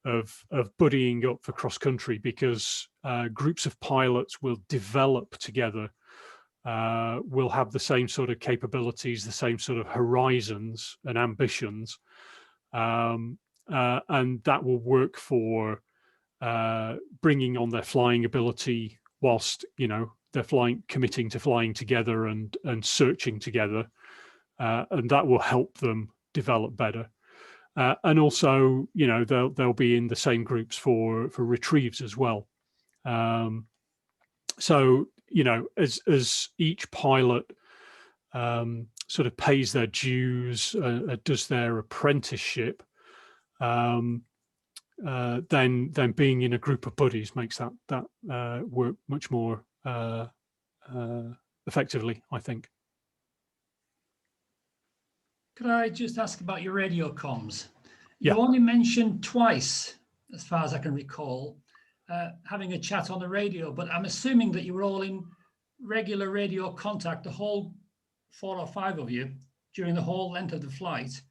buddying up for cross country, because groups of pilots will develop together, will have the same sort of capabilities, the same sort of horizons and ambitions. And that will work for bringing on their flying ability whilst, they're committing to flying together and searching together. And that will help them develop better. And also, they'll be in the same groups for retrieves as well. So, as each pilot sort of pays their dues, does their apprenticeship, then being in a group of buddies makes that work much more effectively, I think. Could I just ask about your radio comms? Yeah. You only mentioned twice, as far as I can recall, having a chat on the radio, but I'm assuming that you were all in regular radio contact, the whole 4 or 5 of you, during the whole length of the flight.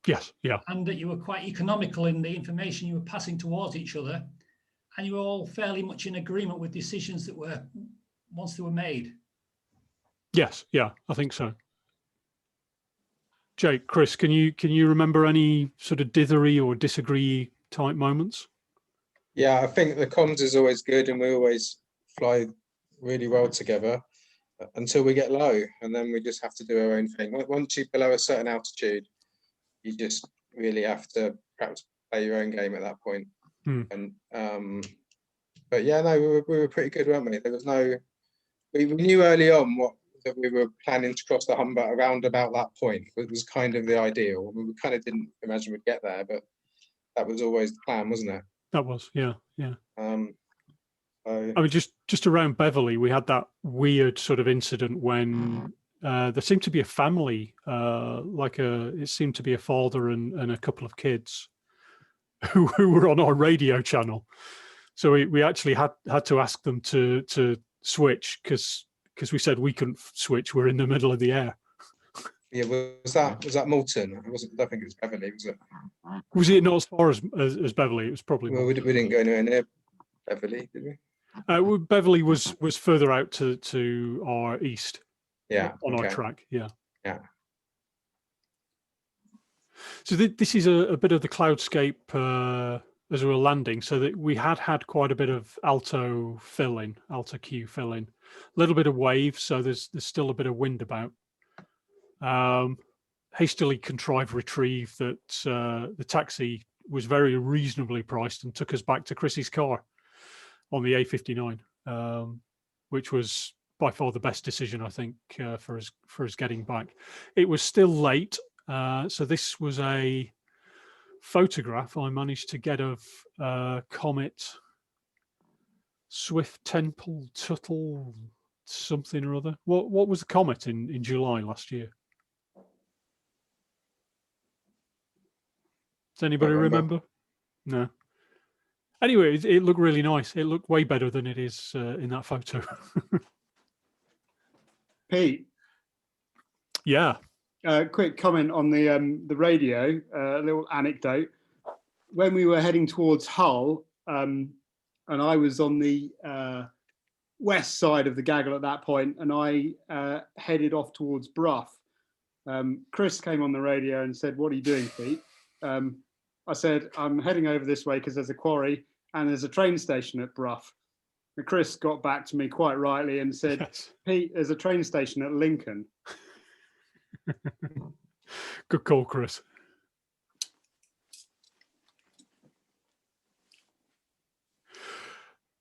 Yes, yeah. And that you were quite economical in the information you were passing towards each other, and you were all fairly much in agreement with decisions that were, once they were made. Yes, yeah, I think so. Jake, Chris, can you remember any sort of dithery or disagree type moments? Yeah, I think the comms is always good, and we always fly really well together until we get low, and then we just have to do our own thing. Once you're below a certain altitude, you just really have to perhaps play your own game at that point. And but yeah, no, we were pretty good, weren't we? There was no, we knew early on that we were planning to cross the Humber around about that point. It was kind of the ideal. We kind of didn't imagine we'd get there, but that was always the plan, wasn't it? That was, yeah, yeah. So, I mean, just around Beverley, we had that weird sort of incident when there seemed to be a family, it seemed to be a father and a couple of kids who were on our radio channel. So we actually had to ask them to switch because we said we couldn't switch. We're in the middle of the air. yeah, was that Moulton? I don't think it was Beverley, was it? Was it not as far as Beverley? It was probably. Well, we didn't go anywhere near Beverley, did we? Beverley was further out to our east. Yeah, on our track. Yeah. Yeah. So this is a bit of the cloudscape as we were landing, so that we had quite a bit of alto Q fill in, a little bit of wave, so there's still a bit of wind about. Hastily contrived retrieve that the taxi was very reasonably priced and took us back to Chrissy's car on the A59, which was by far the best decision, I think, for us getting back. It was still late, so this was a photograph I managed to get of Comet Swift Temple Tuttle something or other. What was the comet in July last year? Does anybody remember? No. Anyway, it looked really nice. It looked way better than it is in that photo. Pete. Yeah. Quick comment on the radio. A little anecdote. When we were heading towards Hull, and I was on the west side of the gaggle at that point, and I headed off towards Brough. Chris came on the radio and said, "What are you doing, Pete?" I said, "I'm heading over this way because there's a quarry and there's a train station at Brough." And Chris got back to me quite rightly and said, yes. "Pete, there's a train station at Lincoln." Good call, Chris.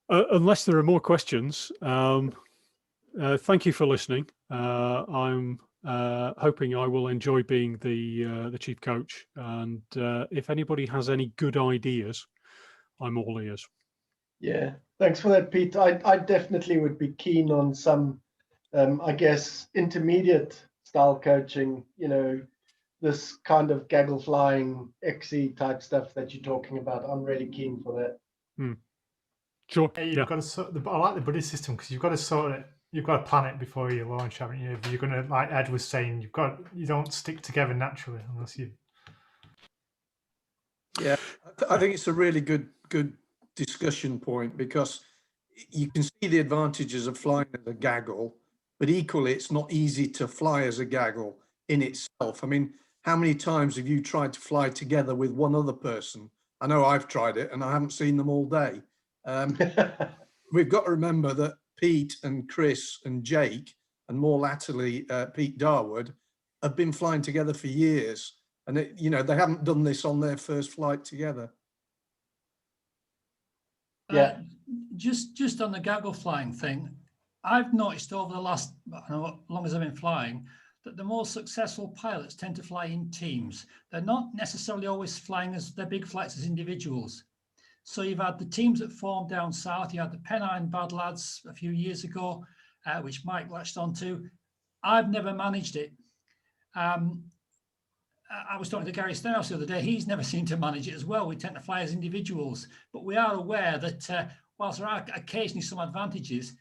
Unless there are more questions, thank you for listening. I'm hoping I will enjoy being the chief coach, and if anybody has any good ideas, I'm all ears. Yeah, thanks for that, Pete. I definitely would be keen on some, I guess, intermediate style coaching, this kind of gaggle flying XC type stuff that you're talking about. I'm really keen for that. Sure. You've got to. I like the buddy system because you've got to sort it. You've got to plan it before you launch, haven't you? If you're going to, like Ed was saying, you don't stick together naturally unless you. Yeah, I think it's a really good discussion point, because you can see the advantages of flying as a gaggle, but equally it's not easy to fly as a gaggle in itself. I mean, how many times have you tried to fly together with one other person? I know I've tried it and I haven't seen them all day. We've got to remember that Pete and Chris and Jake, and more latterly Pete Darwood, have been flying together for years, and they haven't done this on their first flight together. Yeah. Just on the gaggle flying thing, I've noticed over the last, I don't know how long as I've been flying, that the more successful pilots tend to fly in teams. They're not necessarily always flying as their big flights as individuals. So you've had the teams that formed down south. You had the Pennine Bad Lads a few years ago, which Mike latched onto. I've never managed it. I was talking to Gary Stenhouse the other day. He's never seemed to manage it as well. We tend to fly as individuals, but we are aware that whilst there are occasionally some advantages,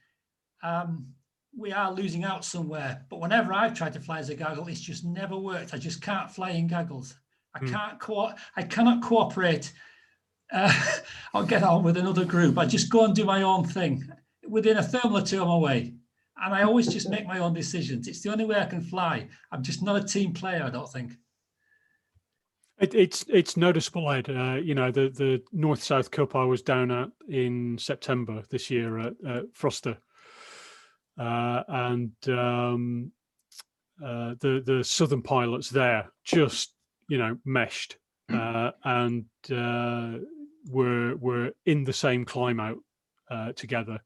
we are losing out somewhere. But whenever I've tried to fly as a gaggle, it's just never worked. I just can't fly in gaggles. I cannot cooperate or get on with another group. I just go and do my own thing. Within a thermal or two, I'm away. And I always just make my own decisions. It's the only way I can fly. I'm just not a team player, I don't think. It's noticeable, Ed. The North-South Cup I was down at in September this year at Froster, and the southern pilots there just meshed and were in the same climb out together,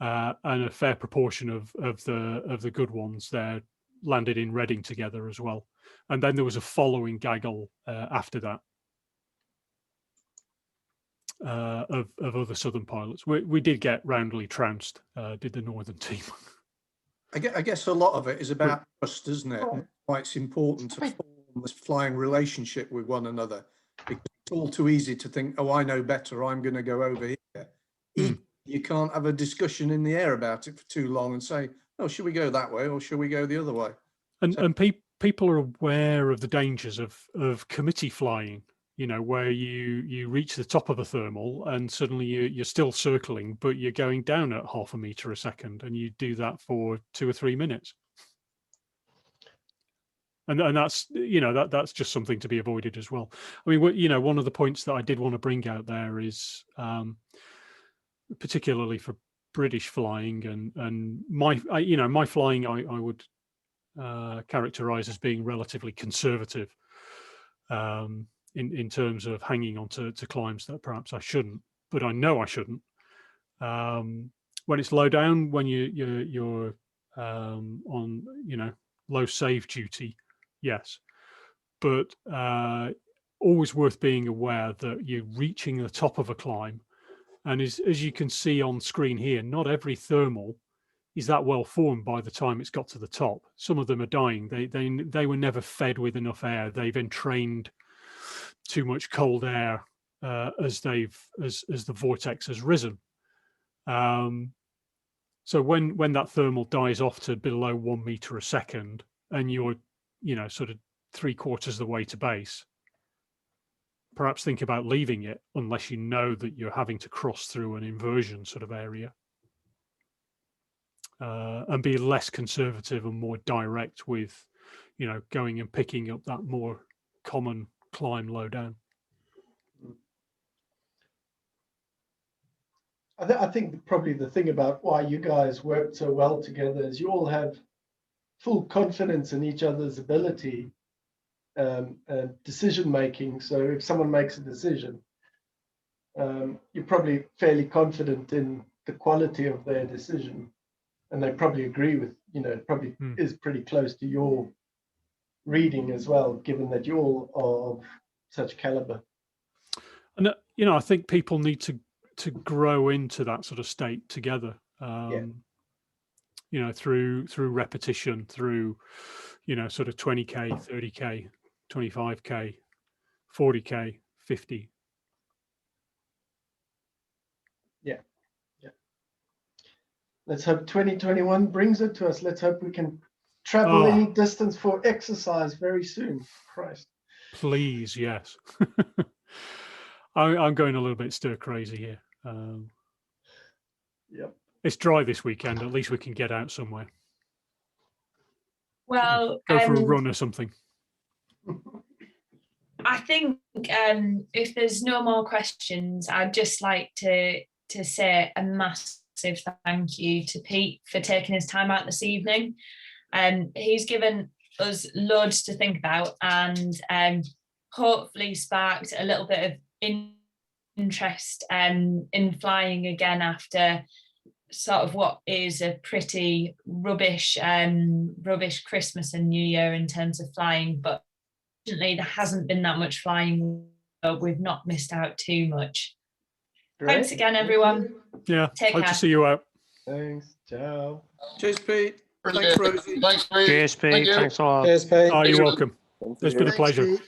and a fair proportion of the good ones there landed in Reading together as well. And then there was a following gaggle after that of other southern pilots. We did get roundly trounced, did the northern team. I guess a lot of it is about trust, isn't it? And why it's important to form this flying relationship with one another. Because it's all too easy to think, oh, I know better, I'm going to go over here. You can't have a discussion in the air about it for too long and say, oh, should we go that way or should we go the other way? And people are aware of the dangers of committee flying, where you reach the top of a thermal and suddenly you're still circling, but you're going down at 0.5 meter a second, and you do that for 2 or 3 minutes. And that's, that's just something to be avoided as well. I mean, one of the points that I did want to bring out there is, particularly for British flying and my flying, I would characterize as being relatively conservative in terms of hanging on to climbs that perhaps I shouldn't, but I know I shouldn't. When it's low down, when you're on low save duty, yes, but always worth being aware that you're reaching the top of a climb, and as you can see on screen here, not every thermal is that well formed by the time it's got to the top. Some of them are dying. They were never fed with enough air. They've entrained too much cold air as the vortex has risen. So when that thermal dies off to below 1 meter a second, and you're sort of 3/4 of the way to base, perhaps think about leaving it unless you know that you're having to cross through an inversion sort of area. And be less conservative and more direct with, going and picking up that more common climb low down. I think probably the thing about why you guys work so well together is you all have full confidence in each other's ability and decision making. So if someone makes a decision, you're probably fairly confident in the quality of their decision. And they probably agree with, it probably is pretty close to your reading as well, given that you all are of such caliber. And, I think people need to grow into that sort of state together, through repetition, through, sort of 20K, 30K, 25K, 40K, 50. Let's hope 2021 brings it to us. Let's hope we can travel any distance for exercise very soon. Christ. Please, yes. I'm going a little bit stir crazy here. Yep. It's dry this weekend. At least we can get out somewhere. Well, go for a run or something. I think if there's no more questions, I'd just like to say a massive thank you to Pete for taking his time out this evening. He's given us loads to think about and hopefully sparked a little bit of interest in flying again after sort of what is a pretty rubbish Christmas and New Year in terms of flying, but fortunately there hasn't been that much flying. So we've not missed out too much. Thanks Great. again, everyone. Yeah, Take hope care. to see you out. Thanks. Ciao. Cheers, Pete. Brilliant. Thanks, Rosie. Thanks, Pete. Cheers, Pete. Thank you. Thanks a lot. Cheers, Pete. Oh, you're welcome. It's been a Thanks, pleasure. Pete.